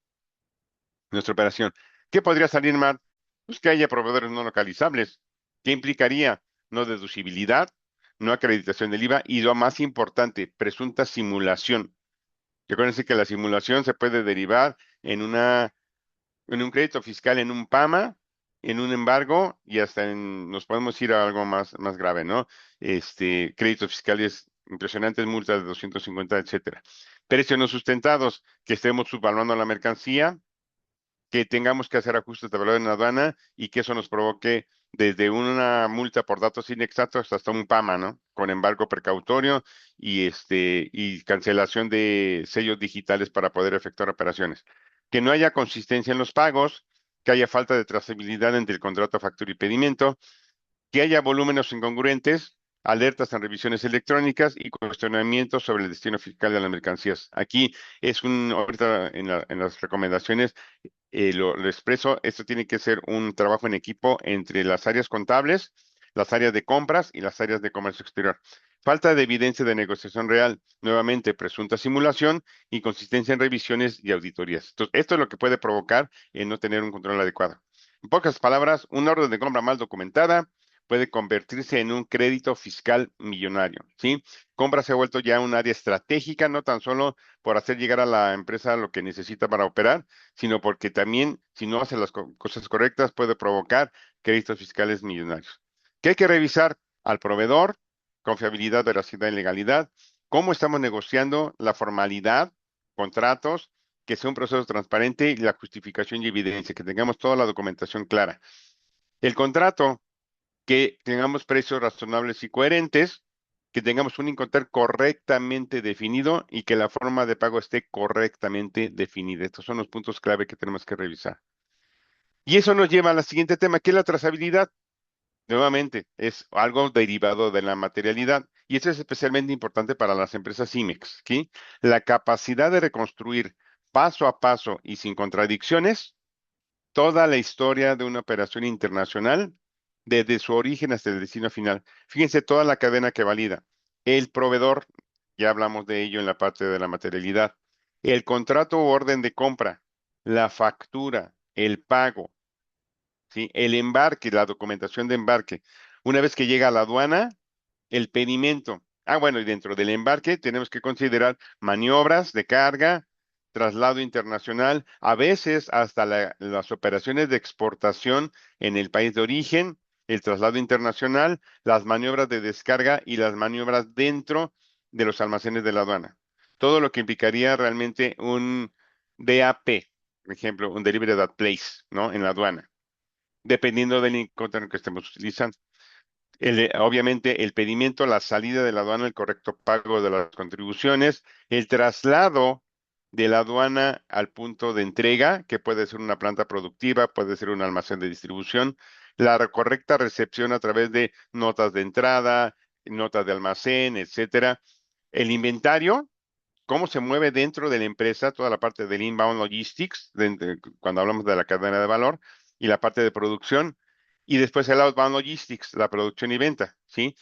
operación. ¿Qué podría salir mal? Pues que haya proveedores no localizables. ¿Qué implicaría? No deducibilidad, no acreditación del IVA y lo más importante, presunta simulación. Recuerden que la simulación se puede derivar en en un crédito fiscal, en un PAMA, en un embargo y hasta nos podemos ir a algo más grave, ¿no? Créditos fiscales impresionantes, multas de 250, etcétera. Precios no sustentados, que estemos subvaluando la mercancía, que tengamos que hacer ajustes de valor en la aduana y que eso nos provoque desde una multa por datos inexactos hasta un PAMA, ¿no? Con embargo precautorio y cancelación de sellos digitales para poder efectuar operaciones. Que no haya consistencia en los pagos, que haya falta de trazabilidad entre el contrato, factura y pedimento, que haya volúmenes incongruentes, alertas en revisiones electrónicas y cuestionamientos sobre el destino fiscal de las mercancías. Aquí ahorita en las recomendaciones lo expreso, esto tiene que ser un trabajo en equipo entre las áreas contables, las áreas de compras y las áreas de comercio exterior. Falta de evidencia de negociación real, nuevamente presunta simulación, inconsistencia en revisiones y auditorías. Entonces, esto es lo que puede provocar el no tener un control adecuado. En pocas palabras, una orden de compra mal documentada puede convertirse en un crédito fiscal millonario, ¿sí? Compra se ha vuelto ya un área estratégica, no tan solo por hacer llegar a la empresa lo que necesita para operar, sino porque también, si no hace las cosas correctas, puede provocar créditos fiscales millonarios. ¿Qué hay que revisar? Al proveedor, confiabilidad, veracidad y legalidad, cómo estamos negociando, la formalidad, contratos, que sea un proceso transparente y la justificación y evidencia, que tengamos toda la documentación clara. El contrato, que tengamos precios razonables y coherentes, que tengamos un Incoterm correctamente definido y que la forma de pago esté correctamente definida. Estos son los puntos clave que tenemos que revisar. Y eso nos lleva al siguiente tema, que es la trazabilidad. Nuevamente, es algo derivado de la materialidad y eso es especialmente importante para las empresas IMEX, ¿sí? La capacidad de reconstruir paso a paso y sin contradicciones toda la historia de una operación internacional, desde su origen hasta el destino final. Fíjense toda la cadena que valida. El proveedor, ya hablamos de ello en la parte de la materialidad. El contrato o orden de compra, la factura, el pago, ¿sí? El embarque, la documentación de embarque. Una vez que llega a la aduana, el pedimento. Ah, bueno, y dentro del embarque tenemos que considerar maniobras de carga, traslado internacional, a veces hasta las operaciones de exportación en el país de origen, el traslado internacional, las maniobras de descarga y las maniobras dentro de los almacenes de la aduana. Todo lo que implicaría realmente un DAP, por ejemplo, un Delivery at Place, ¿no? En la aduana, dependiendo del incoterm que estemos utilizando. Obviamente el pedimento, la salida de la aduana, el correcto pago de las contribuciones, el traslado de la aduana al punto de entrega, que puede ser una planta productiva, puede ser un almacén de distribución, la correcta recepción a través de notas de entrada, notas de almacén, etcétera. El inventario, cómo se mueve dentro de la empresa, toda la parte del inbound logistics, cuando hablamos de la cadena de valor, y la parte de producción, y después el outbound logistics, la producción y venta, ¿sí?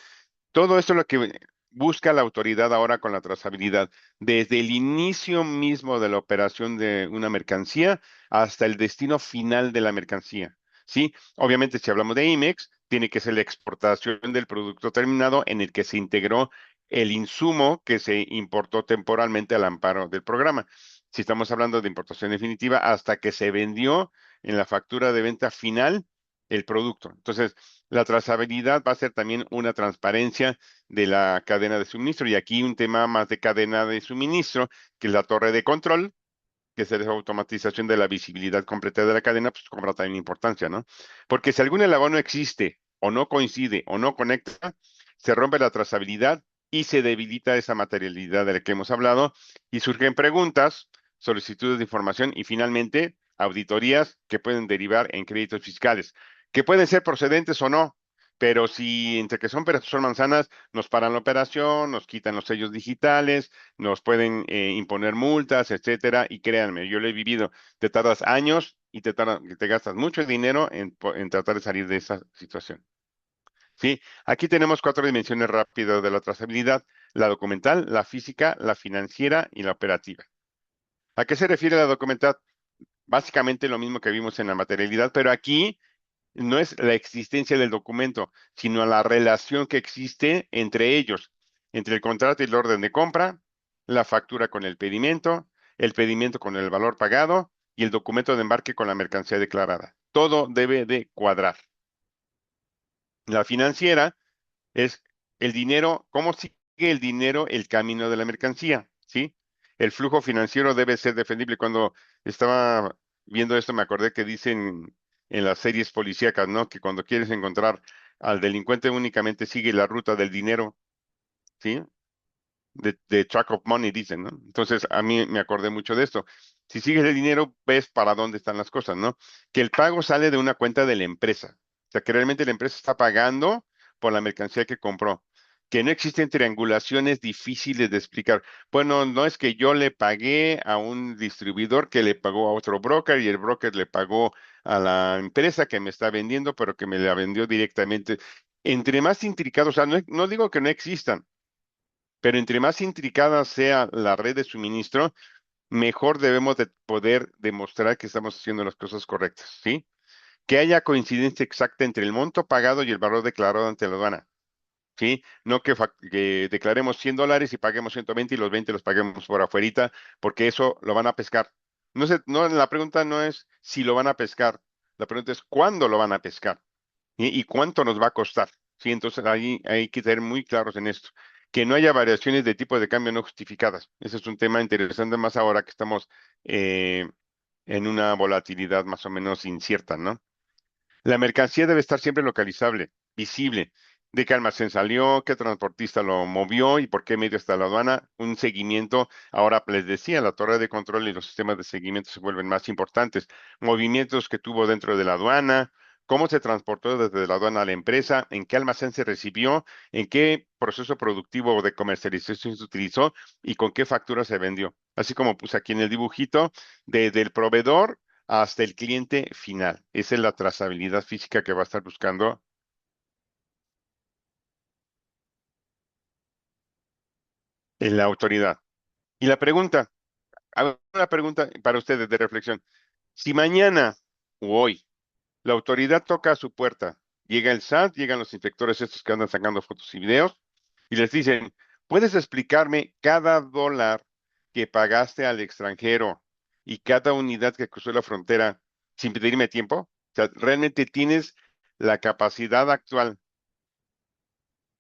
Todo esto es lo que busca la autoridad ahora con la trazabilidad, desde el inicio mismo de la operación de una mercancía hasta el destino final de la mercancía. ¿Sí? Obviamente, si hablamos de IMEX, tiene que ser la exportación del producto terminado en el que se integró el insumo que se importó temporalmente al amparo del programa. Si estamos hablando de importación definitiva, hasta que se vendió en la factura de venta final el producto. Entonces, la trazabilidad va a ser también una transparencia de la cadena de suministro. Y aquí un tema más de cadena de suministro, que es la torre de control, que es la automatización de la visibilidad completa de la cadena, pues cobra también importancia, ¿no? Porque si algún eslabón no existe, o no coincide, o no conecta, se rompe la trazabilidad y se debilita esa materialidad de la que hemos hablado, y surgen preguntas, solicitudes de información y finalmente auditorías que pueden derivar en créditos fiscales, que pueden ser procedentes o no. Pero si entre que son peras o son manzanas, nos paran la operación, nos quitan los sellos digitales, nos pueden imponer multas, etcétera, y créanme, yo lo he vivido, te tardas años y te gastas mucho dinero en tratar de salir de esa situación. ¿Sí? Aquí tenemos cuatro dimensiones rápidas de la trazabilidad: la documental, la física, la financiera y la operativa. ¿A qué se refiere la documental? Básicamente lo mismo que vimos en la materialidad, pero aquí no es la existencia del documento, sino la relación que existe entre ellos, entre el contrato y el orden de compra, la factura con el pedimento con el valor pagado y el documento de embarque con la mercancía declarada. Todo debe de cuadrar. La financiera es el dinero, cómo sigue el dinero el camino de la mercancía, ¿sí? El flujo financiero debe ser defendible. Cuando estaba viendo esto, me acordé que dicen en las series policíacas, ¿no? Que cuando quieres encontrar al delincuente únicamente sigue la ruta del dinero, ¿sí? De track of money, dicen, ¿no? Entonces, a mí me acordé mucho de esto. Si sigues el dinero, ves para dónde están las cosas, ¿no? Que el pago sale de una cuenta de la empresa. O sea, que realmente la empresa está pagando por la mercancía que compró. Que no existen triangulaciones difíciles de explicar. Bueno, no es que yo le pagué a un distribuidor que le pagó a otro broker y el broker le pagó a la empresa que me está vendiendo, pero que me la vendió directamente. Entre más intricados, o sea, no digo que no existan, pero entre más intricada sea la red de suministro, mejor debemos de poder demostrar que estamos haciendo las cosas correctas, ¿sí? Que haya coincidencia exacta entre el monto pagado y el valor declarado ante la aduana, ¿sí? No que declaremos $100 y paguemos 120 y los 20 los paguemos por afuerita, porque eso lo van a pescar. No sé, no, la pregunta no es si lo van a pescar, la pregunta es cuándo lo van a pescar y cuánto nos va a costar. Sí, entonces ahí hay que ser muy claros en esto. Que no haya variaciones de tipo de cambio no justificadas. Ese es un tema interesante más ahora que estamos eh, en una volatilidad más o menos incierta, ¿no? La mercancía debe estar siempre localizable, visible, de qué almacén salió, qué transportista lo movió y por qué medio está la aduana. Un seguimiento, ahora les decía, la torre de control y los sistemas de seguimiento se vuelven más importantes. Movimientos que tuvo dentro de la aduana, cómo se transportó desde la aduana a la empresa, en qué almacén se recibió, en qué proceso productivo o de comercialización se utilizó y con qué factura se vendió. Así como puse aquí en el dibujito, desde el proveedor hasta el cliente final. Esa es la trazabilidad física que va a estar buscando en la autoridad. Y la pregunta, a ver, una pregunta para ustedes de reflexión. Si mañana o hoy la autoridad toca a su puerta, llega el SAT, llegan los inspectores estos que andan sacando fotos y videos, y les dicen, ¿puedes explicarme cada dólar que pagaste al extranjero y cada unidad que cruzó la frontera sin pedirme tiempo? O sea, ¿realmente tienes la capacidad actual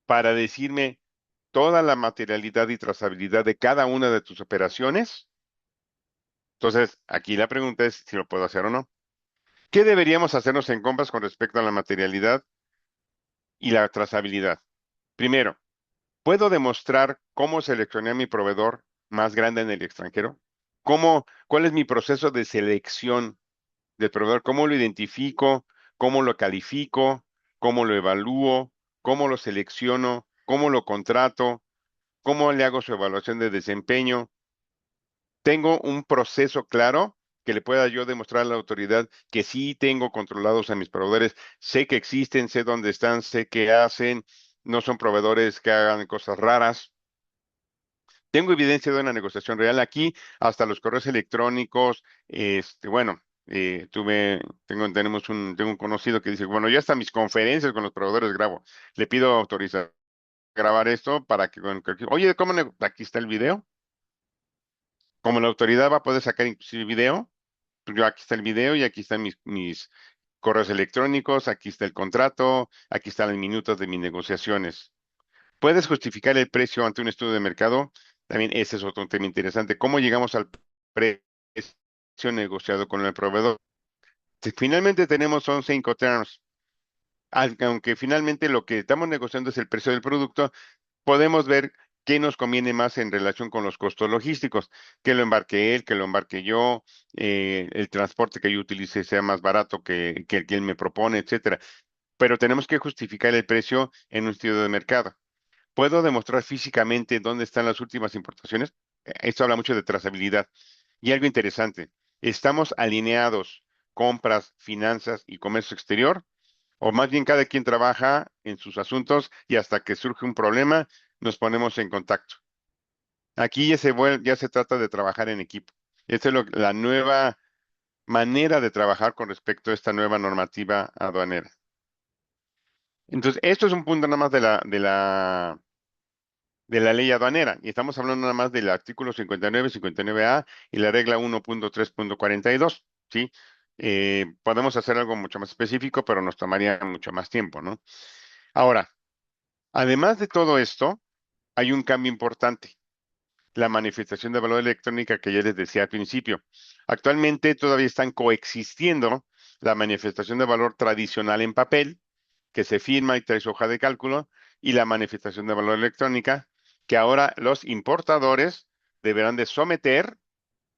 para decirme toda la materialidad y trazabilidad de cada una de tus operaciones? Entonces, aquí la pregunta es si lo puedo hacer o no. ¿Qué deberíamos hacernos en compras con respecto a la materialidad y la trazabilidad? Primero, ¿puedo demostrar cómo seleccioné a mi proveedor más grande en el extranjero? ¿Cuál es mi proceso de selección del proveedor? ¿Cómo lo identifico? ¿Cómo lo califico? ¿Cómo lo evalúo? ¿Cómo lo selecciono? ¿Cómo lo contrato? ¿Cómo le hago su evaluación de desempeño? Tengo un proceso claro que le pueda yo demostrar a la autoridad que sí tengo controlados a mis proveedores, sé que existen, sé dónde están, sé qué hacen, no son proveedores que hagan cosas raras. Tengo evidencia de una negociación real aquí, hasta los correos electrónicos, bueno, tengo un conocido que dice, bueno, ya hasta mis conferencias con los proveedores grabo. Le pido autorización a grabar esto para que, bueno, oye, aquí está el video? Como la autoridad va a poder sacar inclusive video, pues yo aquí está el video y aquí están mis correos electrónicos, aquí está el contrato, aquí están las minutas de mis negociaciones. ¿Puedes justificar el precio ante un estudio de mercado? También ese es otro tema interesante. ¿Cómo llegamos al precio negociado con el proveedor? Si finalmente tenemos 11 Incoterms, aunque finalmente lo que estamos negociando es el precio del producto, podemos ver qué nos conviene más en relación con los costos logísticos, que lo embarque él, que lo embarque yo, el transporte que yo utilice sea más barato que el que él me propone, etcétera. Pero tenemos que justificar el precio en un estudio de mercado. ¿Puedo demostrar físicamente dónde están las últimas importaciones? Esto habla mucho de trazabilidad. Y algo interesante, ¿estamos alineados compras, finanzas y comercio exterior? O más bien cada quien trabaja en sus asuntos y hasta que surge un problema nos ponemos en contacto. Aquí ya se trata de trabajar en equipo. Esta es la nueva manera de trabajar con respecto a esta nueva normativa aduanera. Entonces, esto es un punto nada más de la ley aduanera. Y estamos hablando nada más del artículo 59, 59A y la regla 1.3.42, ¿sí? Podemos hacer algo mucho más específico, pero nos tomaría mucho más tiempo, ¿no? Ahora, además de todo esto, hay un cambio importante, la manifestación de valor electrónica que ya les decía al principio. Actualmente todavía están coexistiendo la manifestación de valor tradicional en papel, que se firma y trae su hoja de cálculo, y la manifestación de valor electrónica, que ahora los importadores deberán de someter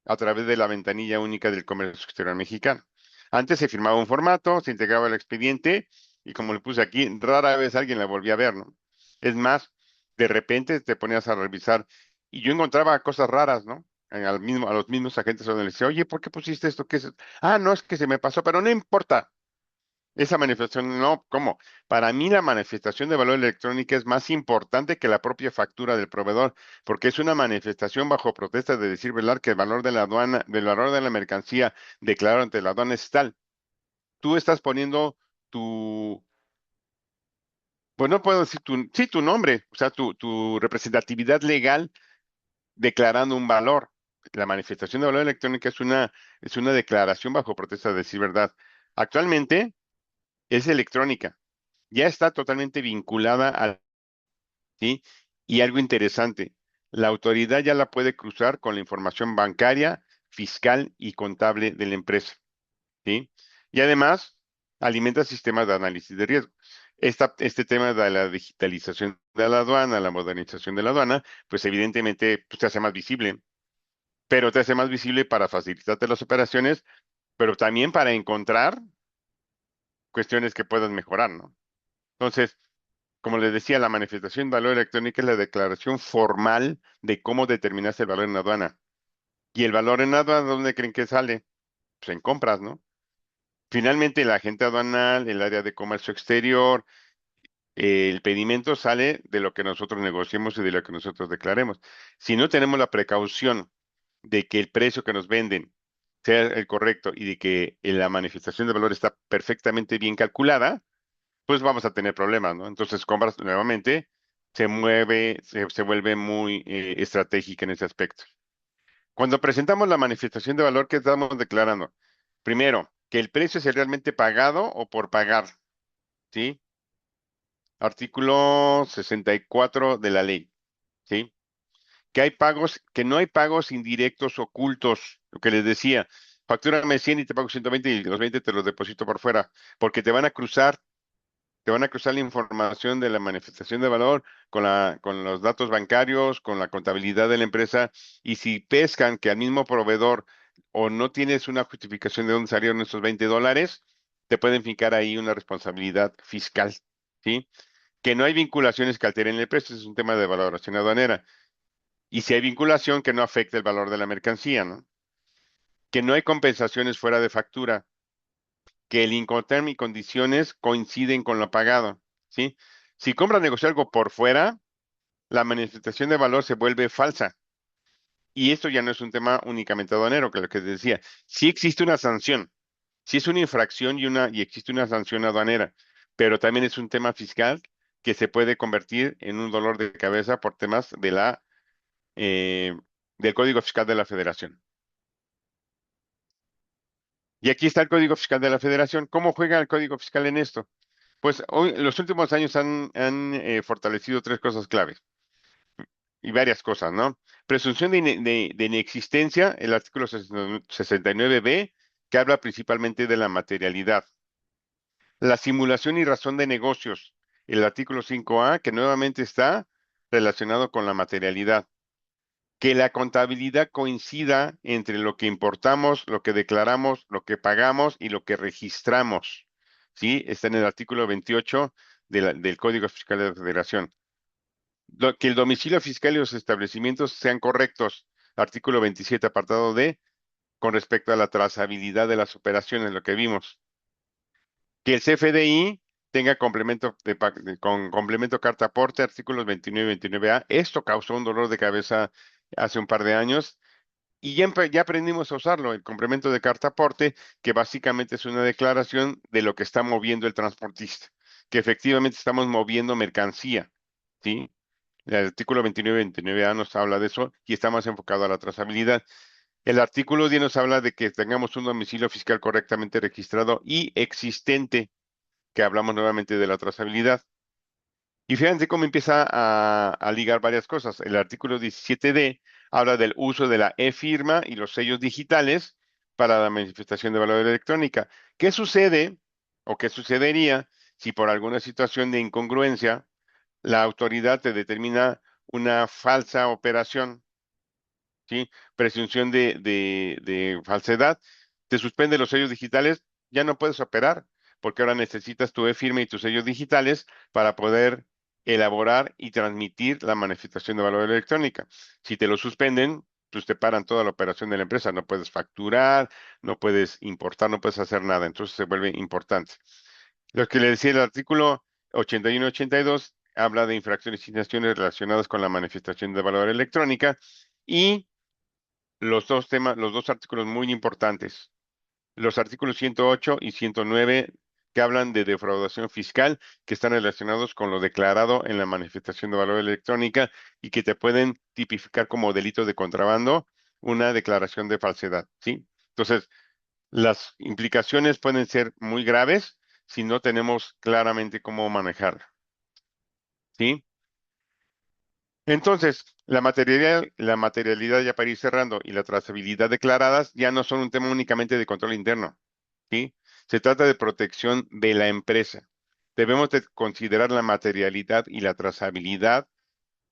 a través de la ventanilla única del comercio exterior mexicano. Antes se firmaba un formato, se integraba el expediente y como le puse aquí, rara vez alguien la volvía a ver, ¿no? Es más, de repente te ponías a revisar y yo encontraba cosas raras, ¿no? A los mismos agentes donde les decía, oye, ¿por qué pusiste esto? ¿Qué es esto? Ah, no, es que se me pasó, pero no importa. Esa manifestación, no, ¿cómo? Para mí la manifestación de valor electrónica es más importante que la propia factura del proveedor, porque es una manifestación bajo protesta de decir, ¿verdad?, que el valor de la aduana, del valor de la mercancía declarado ante la aduana es tal. Tú estás poniendo tu, pues no puedo decir sí, tu nombre, o sea, tu representatividad legal declarando un valor. La manifestación de valor electrónica es una declaración bajo protesta de decir, ¿verdad? Actualmente es electrónica, ya está totalmente vinculada al, ¿sí? Y algo interesante, la autoridad ya la puede cruzar con la información bancaria, fiscal y contable de la empresa, ¿sí? Y además, alimenta sistemas de análisis de riesgo. Este tema de la digitalización de la aduana, la modernización de la aduana, pues evidentemente pues, te hace más visible, pero te hace más visible para facilitarte las operaciones, pero también para encontrar cuestiones que puedas mejorar, ¿no? Entonces, como les decía, la manifestación de valor electrónica es la declaración formal de cómo determinaste el valor en la aduana. ¿Y el valor en la aduana dónde creen que sale? Pues en compras, ¿no? Finalmente, el agente aduanal, el área de comercio exterior, el pedimento sale de lo que nosotros negociemos y de lo que nosotros declaremos. Si no tenemos la precaución de que el precio que nos venden sea el correcto y de que la manifestación de valor está perfectamente bien calculada, pues vamos a tener problemas, ¿no? Entonces, compras nuevamente, se vuelve muy estratégica en ese aspecto. Cuando presentamos la manifestación de valor, ¿qué estamos declarando? Primero, que el precio es el realmente pagado o por pagar, ¿sí? Artículo 64 de la ley, ¿sí? Que hay pagos, que no hay pagos indirectos ocultos, lo que les decía, factúrame 100 y te pago 120 y los 20 te los deposito por fuera, porque te van a cruzar la información de la manifestación de valor con los datos bancarios, con la contabilidad de la empresa, y si pescan que al mismo proveedor o no tienes una justificación de dónde salieron esos $20, te pueden fincar ahí una responsabilidad fiscal, ¿sí? Que no hay vinculaciones que alteren el precio, es un tema de valoración aduanera. Y si hay vinculación, que no afecte el valor de la mercancía, ¿no? Que no hay compensaciones fuera de factura, que el Incoterm y condiciones coinciden con lo pagado, ¿sí? Si compra negocia algo por fuera, la manifestación de valor se vuelve falsa. Y esto ya no es un tema únicamente aduanero, que lo que decía. Sí existe una sanción, sí es una infracción y existe una sanción aduanera, pero también es un tema fiscal que se puede convertir en un dolor de cabeza por temas eh, del Código Fiscal de la Federación. Y aquí está el Código Fiscal de la Federación. ¿Cómo juega el Código Fiscal en esto? Pues hoy, los últimos años han fortalecido tres cosas claves y varias cosas, ¿no? Presunción de inexistencia, el artículo 69b, que habla principalmente de la materialidad. La simulación y razón de negocios, el artículo 5a, que nuevamente está relacionado con la materialidad. Que la contabilidad coincida entre lo que importamos, lo que declaramos, lo que pagamos y lo que registramos. ¿Sí? Está en el artículo 28 del Código Fiscal de la Federación. Que el domicilio fiscal y los establecimientos sean correctos. Artículo 27, apartado D, con respecto a la trazabilidad de las operaciones, lo que vimos. Que el CFDI tenga complemento con complemento carta aporte, artículos 29 y 29A. Esto causó un dolor de cabeza hace un par de años y ya aprendimos a usarlo, el complemento de carta aporte, que básicamente es una declaración de lo que está moviendo el transportista, que efectivamente estamos moviendo mercancía, ¿sí? El artículo 29 y 29A nos habla de eso y está más enfocado a la trazabilidad. El artículo 10 nos habla de que tengamos un domicilio fiscal correctamente registrado y existente, que hablamos nuevamente de la trazabilidad. Y fíjense cómo empieza a ligar varias cosas. El artículo 17D habla del uso de la e-firma y los sellos digitales para la manifestación de valor electrónica. ¿Qué sucede o qué sucedería si por alguna situación de incongruencia la autoridad te determina una falsa operación? ¿Sí? Presunción de falsedad, te suspende los sellos digitales, ya no puedes operar, porque ahora necesitas tu e-firma y tus sellos digitales para poder elaborar y transmitir la manifestación de valor electrónica. Si te lo suspenden, pues te paran toda la operación de la empresa, no puedes facturar, no puedes importar, no puedes hacer nada, entonces se vuelve importante. Lo que le decía el artículo 81 y 82 habla de infracciones y sanciones relacionadas con la manifestación de valor electrónica y los dos artículos muy importantes, los artículos 108 y 109 que hablan de defraudación fiscal, que están relacionados con lo declarado en la manifestación de valor electrónica y que te pueden tipificar como delito de contrabando una declaración de falsedad, ¿sí? Entonces, las implicaciones pueden ser muy graves si no tenemos claramente cómo manejarla, ¿sí? Entonces, la materialidad ya para ir cerrando y la trazabilidad declaradas ya no son un tema únicamente de control interno, ¿sí? Se trata de protección de la empresa. Debemos de considerar la materialidad y la trazabilidad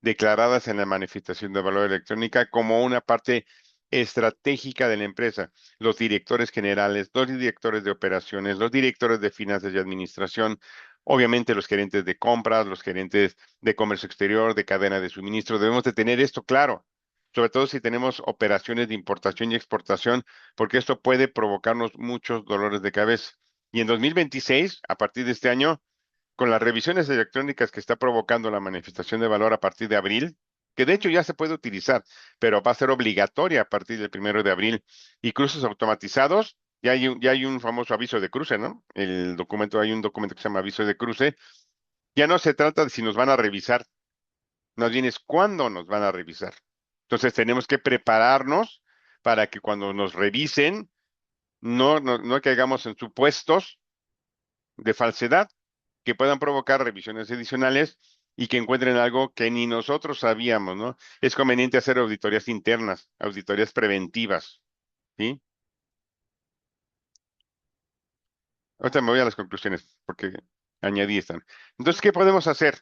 declaradas en la manifestación de valor electrónica como una parte estratégica de la empresa. Los directores generales, los directores de operaciones, los directores de finanzas y administración, obviamente los gerentes de compras, los gerentes de comercio exterior, de cadena de suministro, debemos de tener esto claro. Sobre todo si tenemos operaciones de importación y exportación, porque esto puede provocarnos muchos dolores de cabeza. Y en 2026, a partir de este año, con las revisiones electrónicas que está provocando la manifestación de valor a partir de abril, que de hecho ya se puede utilizar, pero va a ser obligatoria a partir del 1 de abril. Y cruces automatizados, ya hay un famoso aviso de cruce, ¿no? Hay un documento que se llama aviso de cruce. Ya no se trata de si nos van a revisar, más bien es cuándo nos van a revisar. Entonces tenemos que prepararnos para que cuando nos revisen, no caigamos en supuestos de falsedad que puedan provocar revisiones adicionales y que encuentren algo que ni nosotros sabíamos, ¿no? Es conveniente hacer auditorías internas, auditorías preventivas, ¿sí? Ahorita me voy a las conclusiones porque añadí esta. Entonces, ¿qué podemos hacer?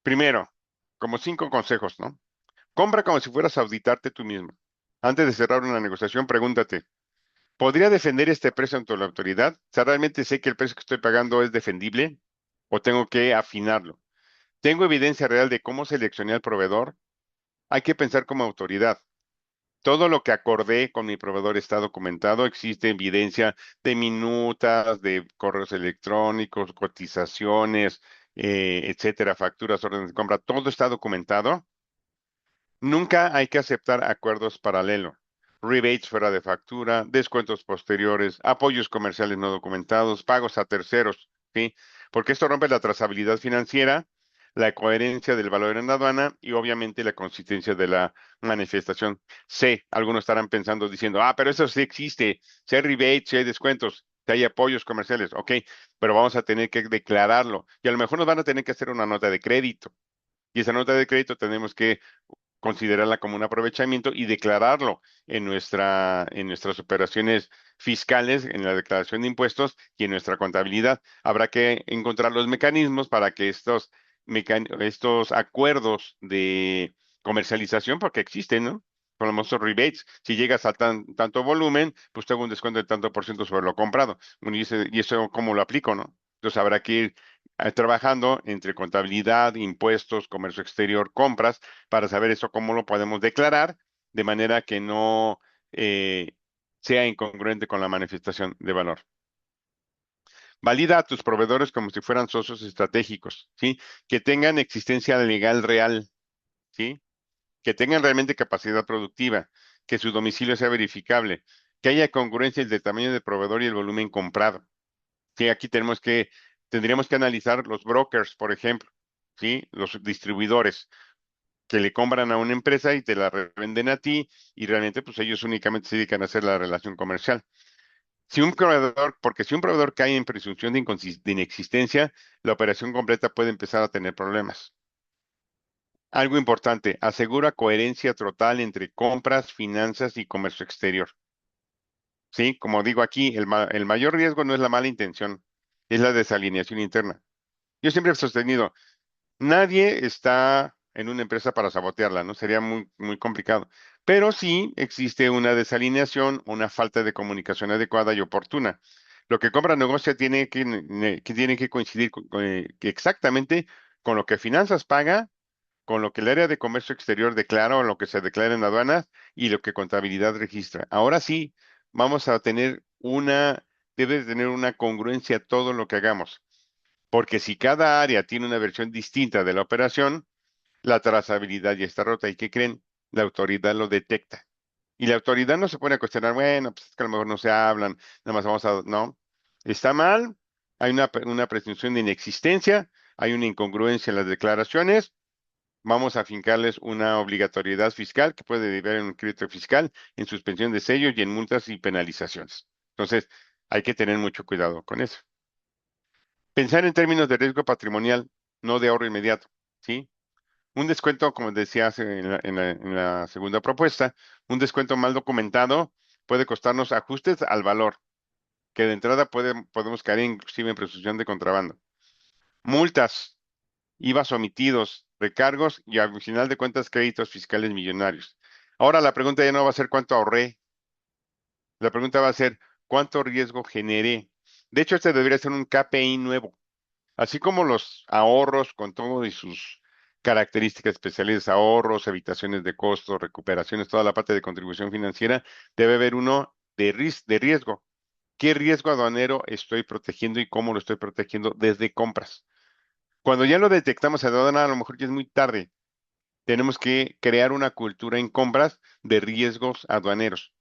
Primero, como 5 consejos, ¿no? Compra como si fueras a auditarte tú mismo. Antes de cerrar una negociación, pregúntate, ¿podría defender este precio ante la autoridad? O sea, ¿realmente sé que el precio que estoy pagando es defendible o tengo que afinarlo? ¿Tengo evidencia real de cómo seleccioné al proveedor? Hay que pensar como autoridad. Todo lo que acordé con mi proveedor está documentado. Existe evidencia de minutas, de correos electrónicos, cotizaciones, etcétera, facturas, órdenes de compra. Todo está documentado. Nunca hay que aceptar acuerdos paralelos, rebates fuera de factura, descuentos posteriores, apoyos comerciales no documentados, pagos a terceros, ¿sí? Porque esto rompe la trazabilidad financiera, la coherencia del valor en la aduana y obviamente la consistencia de la manifestación. Sé, algunos estarán pensando diciendo, pero eso sí existe, si hay rebates, si hay descuentos, si hay apoyos comerciales, ok, pero vamos a tener que declararlo y a lo mejor nos van a tener que hacer una nota de crédito. Y esa nota de crédito tenemos que considerarla como un aprovechamiento y declararlo en nuestras operaciones fiscales, en la declaración de impuestos y en nuestra contabilidad. Habrá que encontrar los mecanismos para que estos acuerdos de comercialización, porque existen, ¿no? Por lo menos rebates, si llegas a tanto volumen, pues tengo un descuento de tanto por ciento sobre lo comprado. Bueno, y eso cómo lo aplico, ¿no? Entonces habrá que ir trabajando entre contabilidad, impuestos, comercio exterior, compras, para saber eso cómo lo podemos declarar de manera que no eh, sea incongruente con la manifestación de valor. Valida a tus proveedores como si fueran socios estratégicos, ¿sí? Que tengan existencia legal real, ¿sí? Que tengan realmente capacidad productiva, que su domicilio sea verificable, que haya congruencia entre el tamaño del proveedor y el volumen comprado. Sí, aquí tendríamos que analizar los brokers, por ejemplo, ¿sí? Los distribuidores que le compran a una empresa y te la revenden a ti y realmente pues ellos únicamente se dedican a hacer la relación comercial. Porque si un proveedor cae en presunción de inexistencia, la operación completa puede empezar a tener problemas. Algo importante, asegura coherencia total entre compras, finanzas y comercio exterior. Sí, como digo aquí, el mayor riesgo no es la mala intención, es la desalineación interna. Yo siempre he sostenido, nadie está en una empresa para sabotearla, ¿no? Sería muy, muy complicado. Pero sí existe una desalineación, una falta de comunicación adecuada y oportuna. Lo que compra negocio tiene que coincidir que exactamente con lo que finanzas paga, con lo que el área de comercio exterior declara o lo que se declara en aduanas y lo que contabilidad registra. Ahora sí, vamos a tener debe de tener una congruencia todo lo que hagamos. Porque si cada área tiene una versión distinta de la operación, la trazabilidad ya está rota. ¿Y qué creen? La autoridad lo detecta. Y la autoridad no se pone a cuestionar, bueno, pues es que a lo mejor no se hablan, nada más vamos a... No, está mal, hay una presunción de inexistencia, hay una incongruencia en las declaraciones, vamos a fincarles una obligatoriedad fiscal que puede derivar en un crédito fiscal, en suspensión de sellos y en multas y penalizaciones. Entonces, hay que tener mucho cuidado con eso. Pensar en términos de riesgo patrimonial, no de ahorro inmediato, ¿sí? Un descuento, como decía en la segunda propuesta, un descuento mal documentado puede costarnos ajustes al valor, que de entrada podemos caer inclusive en presunción de contrabando. Multas, IVAs omitidos, recargos y al final de cuentas créditos fiscales millonarios. Ahora la pregunta ya no va a ser cuánto ahorré, la pregunta va a ser cuánto riesgo generé. De hecho, este debería ser un KPI nuevo. Así como los ahorros con todo y sus características especiales, ahorros, evitaciones de costos, recuperaciones, toda la parte de contribución financiera, debe haber uno de riesgo. ¿Qué riesgo aduanero estoy protegiendo y cómo lo estoy protegiendo desde compras? Cuando ya lo detectamos en aduana, a lo mejor ya es muy tarde. Tenemos que crear una cultura en compras de riesgos aduaneros.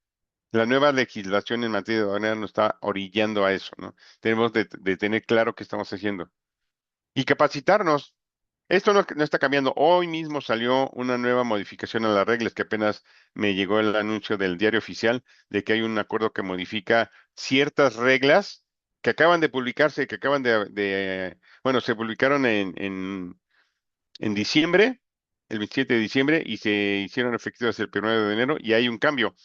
La nueva legislación en materia de aduanera nos está orillando a eso, ¿no? Tenemos de tener claro qué estamos haciendo y capacitarnos. Esto no está cambiando. Hoy mismo salió una nueva modificación a las reglas que apenas me llegó el anuncio del diario oficial de que hay un acuerdo que modifica ciertas reglas que acaban de publicarse, que acaban bueno, se publicaron en diciembre, el 27 de diciembre, y se hicieron efectivas el 1 de enero, y hay un cambio.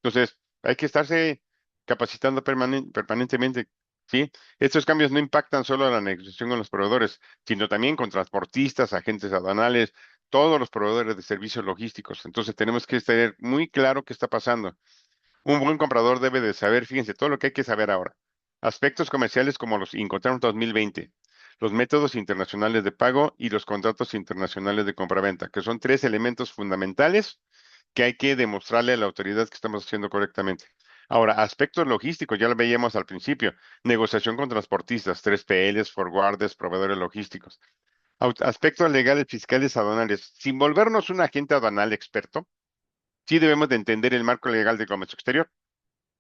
Entonces, hay que estarse capacitando permanentemente, ¿sí? Estos cambios no impactan solo a la negociación con los proveedores, sino también con transportistas, agentes aduanales, todos los proveedores de servicios logísticos. Entonces, tenemos que tener muy claro qué está pasando. Un buen comprador debe de saber, fíjense, todo lo que hay que saber ahora. Aspectos comerciales como los Incoterms 2020, los métodos internacionales de pago y los contratos internacionales de compraventa, que son tres elementos fundamentales que hay que demostrarle a la autoridad que estamos haciendo correctamente. Ahora, aspectos logísticos, ya lo veíamos al principio, negociación con transportistas, 3PLs, forwarders, proveedores logísticos. Aspectos legales, fiscales, aduanales. Sin volvernos un agente aduanal experto, sí debemos de entender el marco legal de comercio exterior.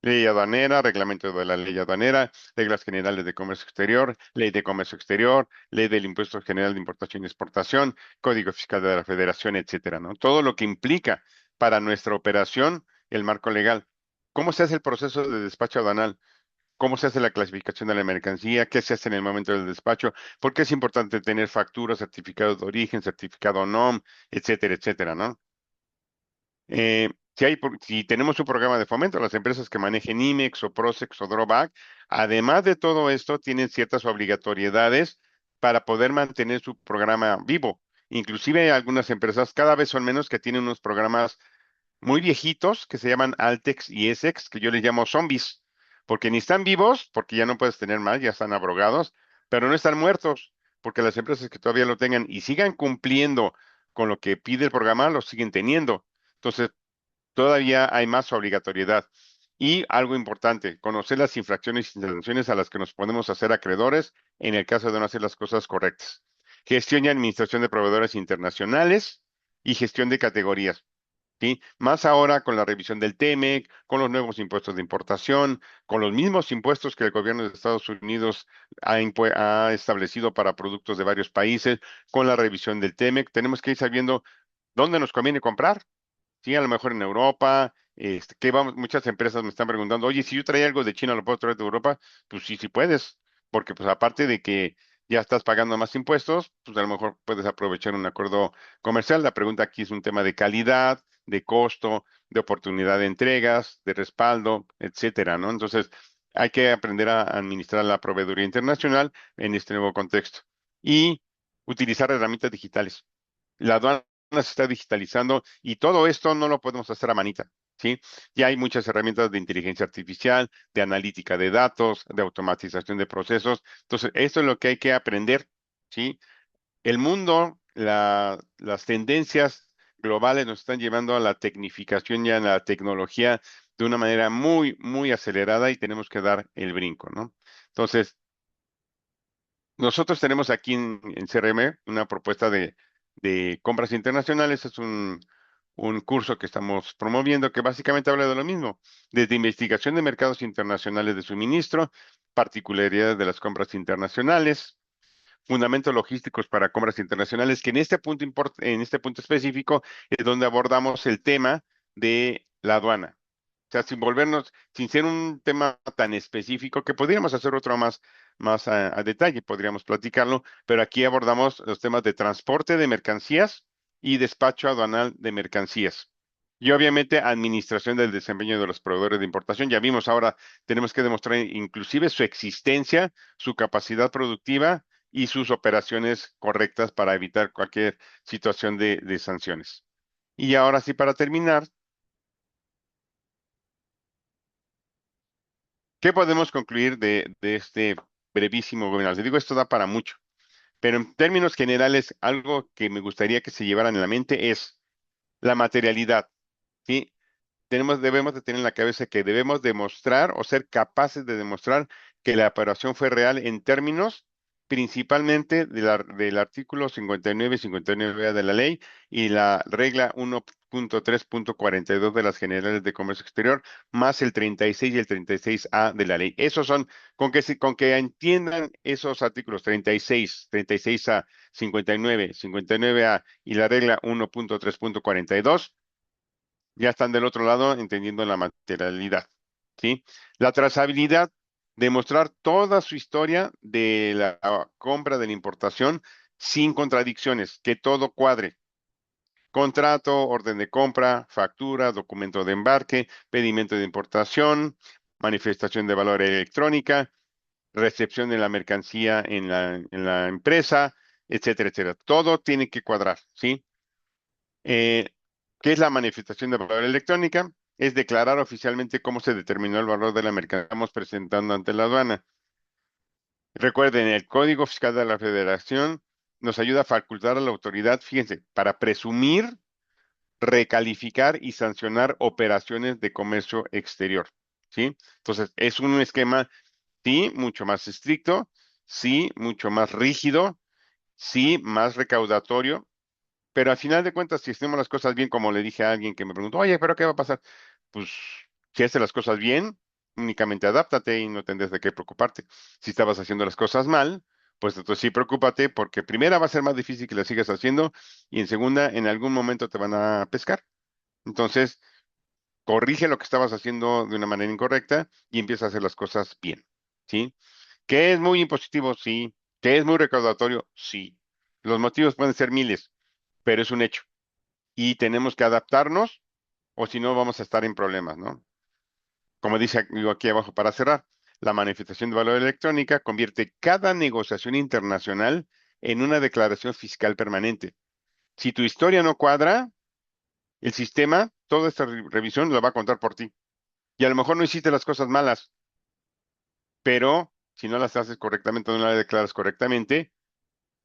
Ley aduanera, reglamento de la ley aduanera, reglas generales de comercio exterior, ley de comercio exterior, ley del impuesto general de importación y exportación, código fiscal de la federación, etcétera, ¿no? Todo lo que implica para nuestra operación el marco legal. ¿Cómo se hace el proceso de despacho aduanal? ¿Cómo se hace la clasificación de la mercancía? ¿Qué se hace en el momento del despacho? ¿Por qué es importante tener facturas, certificados de origen, certificado NOM, etcétera, etcétera, ¿no? Si tenemos un programa de fomento, las empresas que manejen IMEX o Procex o Drawback, además de todo esto, tienen ciertas obligatoriedades para poder mantener su programa vivo. Inclusive algunas empresas cada vez son menos que tienen unos programas muy viejitos que se llaman Altex y Essex, que yo les llamo zombies, porque ni están vivos, porque ya no puedes tener más, ya están abrogados, pero no están muertos, porque las empresas que todavía lo tengan y sigan cumpliendo con lo que pide el programa, lo siguen teniendo. Entonces, todavía hay más obligatoriedad. Y algo importante, conocer las infracciones y sanciones a las que nos podemos hacer acreedores en el caso de no hacer las cosas correctas. Gestión y administración de proveedores internacionales y gestión de categorías. ¿Sí? Más ahora con la revisión del TEMEC, con los nuevos impuestos de importación, con los mismos impuestos que el gobierno de Estados Unidos ha establecido para productos de varios países, con la revisión del TEMEC, tenemos que ir sabiendo dónde nos conviene comprar. Sí, a lo mejor en Europa, muchas empresas me están preguntando, oye, si yo traía algo de China, ¿lo puedo traer de Europa? Pues sí, sí puedes, porque pues aparte de que ya estás pagando más impuestos, pues a lo mejor puedes aprovechar un acuerdo comercial. La pregunta aquí es un tema de calidad, de costo, de oportunidad de entregas, de respaldo, etcétera, ¿no? Entonces, hay que aprender a administrar la proveeduría internacional en este nuevo contexto y utilizar herramientas digitales. La aduana se está digitalizando y todo esto no lo podemos hacer a manita, ¿sí? Ya hay muchas herramientas de inteligencia artificial, de analítica de datos, de automatización de procesos. Entonces, esto es lo que hay que aprender, ¿sí? El mundo, las tendencias globales nos están llevando a la tecnificación y a la tecnología de una manera muy, muy acelerada y tenemos que dar el brinco, ¿no? Entonces, nosotros tenemos aquí en CRM una propuesta de compras internacionales. Es un curso que estamos promoviendo que básicamente habla de lo mismo, desde investigación de mercados internacionales de suministro, particularidades de las compras internacionales, fundamentos logísticos para compras internacionales, que en este punto específico es donde abordamos el tema de la aduana. O sea, sin ser un tema tan específico, que podríamos hacer otro más a detalle, podríamos platicarlo, pero aquí abordamos los temas de transporte de mercancías y despacho aduanal de mercancías. Y obviamente administración del desempeño de los proveedores de importación. Ya vimos ahora, tenemos que demostrar inclusive su existencia, su capacidad productiva y sus operaciones correctas para evitar cualquier situación de sanciones. Y ahora sí, para terminar, ¿qué podemos concluir de este brevísimo webinar? Les digo, esto da para mucho, pero en términos generales, algo que me gustaría que se llevaran en la mente es la materialidad, ¿sí? Debemos de tener en la cabeza que debemos demostrar o ser capaces de demostrar que la operación fue real en términos principalmente del artículo 59 y 59A de la ley y la regla 1.3.42 de las generales de comercio exterior, más el 36 y el 36A de la ley. Esos son, con que entiendan esos artículos 36, 36A, 59, 59A y la regla 1.3.42, ya están del otro lado entendiendo la materialidad, ¿sí? La trazabilidad, demostrar toda su historia de la compra, de la importación, sin contradicciones, que todo cuadre. Contrato, orden de compra, factura, documento de embarque, pedimento de importación, manifestación de valor electrónica, recepción de la mercancía en la empresa, etcétera, etcétera. Todo tiene que cuadrar, ¿sí? Eh, ¿Qué es la manifestación de valor electrónica? Es declarar oficialmente cómo se determinó el valor de la mercancía que estamos presentando ante la aduana. Recuerden, el Código Fiscal de la Federación nos ayuda a facultar a la autoridad, fíjense, para presumir, recalificar y sancionar operaciones de comercio exterior, ¿sí? Entonces, es un esquema, sí, mucho más estricto, sí, mucho más rígido, sí, más recaudatorio, pero al final de cuentas, si hacemos las cosas bien, como le dije a alguien que me preguntó, oye, ¿pero qué va a pasar? Pues si haces las cosas bien, únicamente adáptate y no tendrás de qué preocuparte. Si estabas haciendo las cosas mal, pues entonces sí preocúpate porque primera va a ser más difícil que las sigas haciendo y en segunda, en algún momento te van a pescar. Entonces, corrige lo que estabas haciendo de una manera incorrecta y empieza a hacer las cosas bien, ¿sí? Que es muy impositivo, sí. Que es muy recaudatorio, sí. Los motivos pueden ser miles, pero es un hecho y tenemos que adaptarnos o si no vamos a estar en problemas, ¿no? Como dice digo aquí abajo para cerrar, la manifestación de valor electrónica convierte cada negociación internacional en una declaración fiscal permanente. Si tu historia no cuadra, el sistema, toda esta revisión lo va a contar por ti. Y a lo mejor no hiciste las cosas malas, pero si no las haces correctamente, no las declaras correctamente,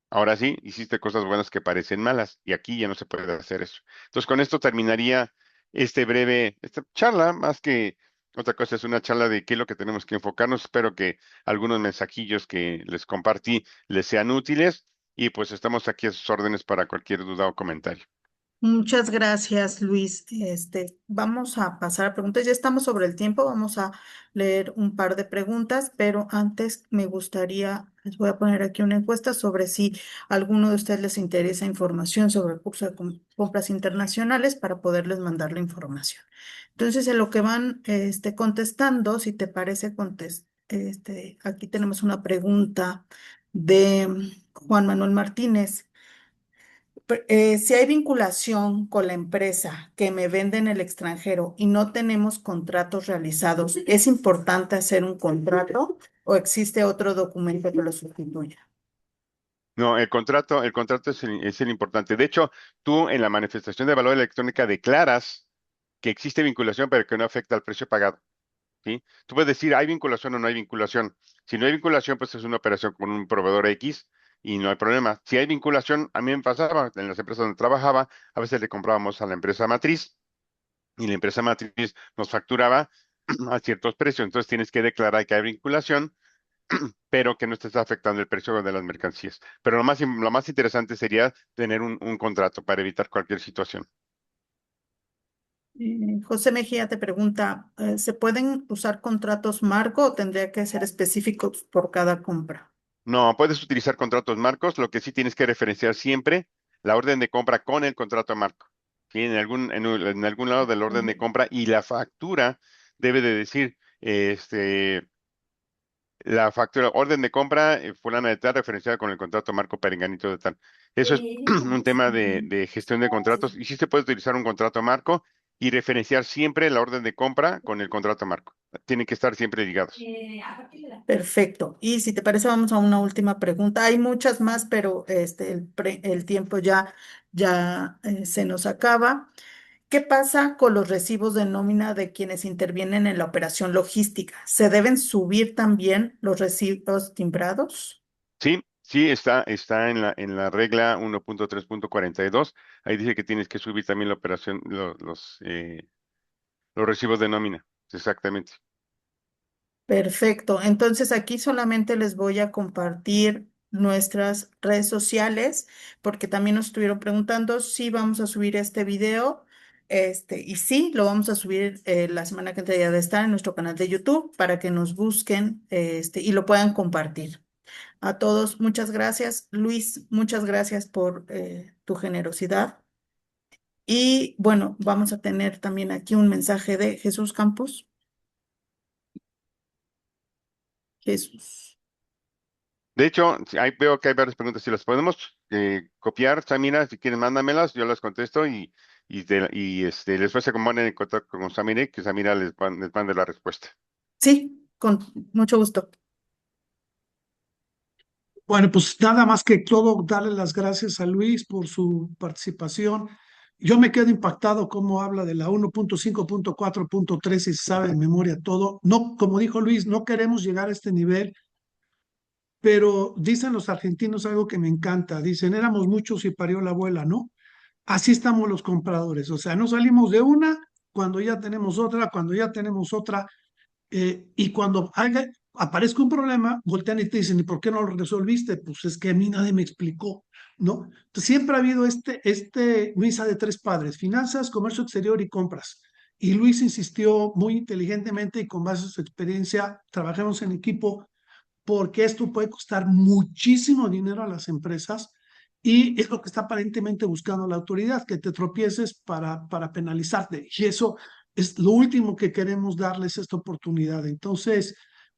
ahora sí, hiciste cosas buenas que parecen malas y aquí ya no se puede hacer eso. Entonces, con esto terminaría esta charla, más que otra cosa, es una charla de qué es lo que tenemos que enfocarnos. Espero que algunos mensajillos que les compartí les sean útiles y pues estamos aquí a sus órdenes para cualquier duda o comentario. Muchas gracias, Luis. Vamos a pasar a preguntas. Ya estamos sobre el tiempo. Vamos a leer un par de preguntas, pero antes me gustaría, les voy a poner aquí una encuesta sobre si a alguno de ustedes les interesa información sobre el curso de compras internacionales para poderles mandar la información. Entonces, en lo que van contestando, si te parece, aquí tenemos una pregunta de Juan Manuel Martínez. Si hay vinculación con la empresa que me vende en el extranjero y no tenemos contratos realizados, ¿es importante hacer un contrato o existe otro documento que lo sustituya? No, el contrato es el importante. De hecho, tú en la manifestación de valor electrónica declaras que existe vinculación, pero que no afecta al precio pagado. ¿Sí? Tú puedes decir, ¿hay vinculación o no hay vinculación? Si no hay vinculación, pues es una operación con un proveedor X y no hay problema. Si hay vinculación, a mí me pasaba en las empresas donde trabajaba, a veces le comprábamos a la empresa matriz y la empresa matriz nos facturaba a ciertos precios. Entonces tienes que declarar que hay vinculación, pero que no estés afectando el precio de las mercancías. Pero lo más interesante sería tener un contrato para evitar cualquier situación. José Mejía te pregunta, ¿se pueden usar contratos marco o tendría que ser específicos por cada compra? No, puedes utilizar contratos marcos, lo que sí tienes que referenciar siempre la orden de compra con el contrato marco. ¿Sí? En algún lado del orden de compra y la factura debe de decir, la factura, orden de compra, fulana de tal, referenciada con el contrato marco perenganito de tal. Eso es un tema de gestión de contratos. Y sí se puede utilizar un contrato marco y referenciar siempre la orden de compra con el contrato marco. Tienen que estar siempre ligados. Perfecto. Y si te parece, vamos a una última pregunta. Hay muchas más, pero el tiempo ya se nos acaba. ¿Qué pasa con los recibos de nómina de quienes intervienen en la operación logística? ¿Se deben subir también los recibos timbrados? Sí, sí, está en la regla 1.3.42. Ahí dice que tienes que subir también la operación, los recibos de nómina. Exactamente. Perfecto. Entonces aquí solamente les voy a compartir nuestras redes sociales, porque también nos estuvieron preguntando si vamos a subir este video. Y sí, lo vamos a subir la semana que entra, ya de estar en nuestro canal de YouTube para que nos busquen y lo puedan compartir. A todos, muchas gracias. Luis, muchas gracias por tu generosidad. Y bueno, vamos a tener también aquí un mensaje de Jesús Campos. Jesús. De hecho, ahí veo que hay varias preguntas. Si las podemos copiar, Samira, si quieren, mándamelas, yo las contesto y después se ponen en contacto con Samira y que Samira les mande la respuesta. Sí, con mucho gusto. Bueno, pues nada más que todo, darle las gracias a Luis por su participación. Yo me quedo impactado cómo habla de la 1.5.4.3 y sabe de memoria todo. No, como dijo Luis, no queremos llegar a este nivel, pero dicen los argentinos algo que me encanta. Dicen, éramos muchos y parió la abuela, ¿no? Así estamos los compradores. O sea, no salimos de una cuando ya tenemos otra, cuando ya tenemos otra. Y cuando aparezca un problema, voltean y te dicen, ¿y por qué no lo resolviste? Pues es que a mí nadie me explicó, ¿no? Entonces, siempre ha habido misa de tres padres, finanzas, comercio exterior y compras. Y Luis insistió muy inteligentemente y con base en su experiencia, trabajemos en equipo porque esto puede costar muchísimo dinero a las empresas y es lo que está aparentemente buscando la autoridad, que te tropieces para penalizarte. Y eso es lo último que queremos darles esta oportunidad. Entonces,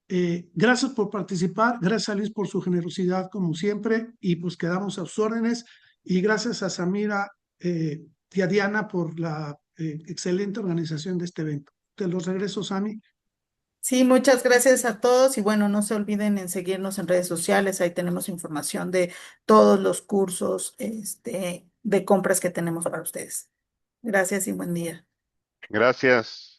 gracias por participar, gracias a Luis por su generosidad como siempre y pues quedamos a sus órdenes y gracias a Samira y a Diana por la excelente organización de este evento. Te los regreso, Sami. Sí, muchas gracias a todos y bueno, no se olviden en seguirnos en redes sociales, ahí tenemos información de todos los cursos, de compras que tenemos para ustedes. Gracias y buen día. Gracias.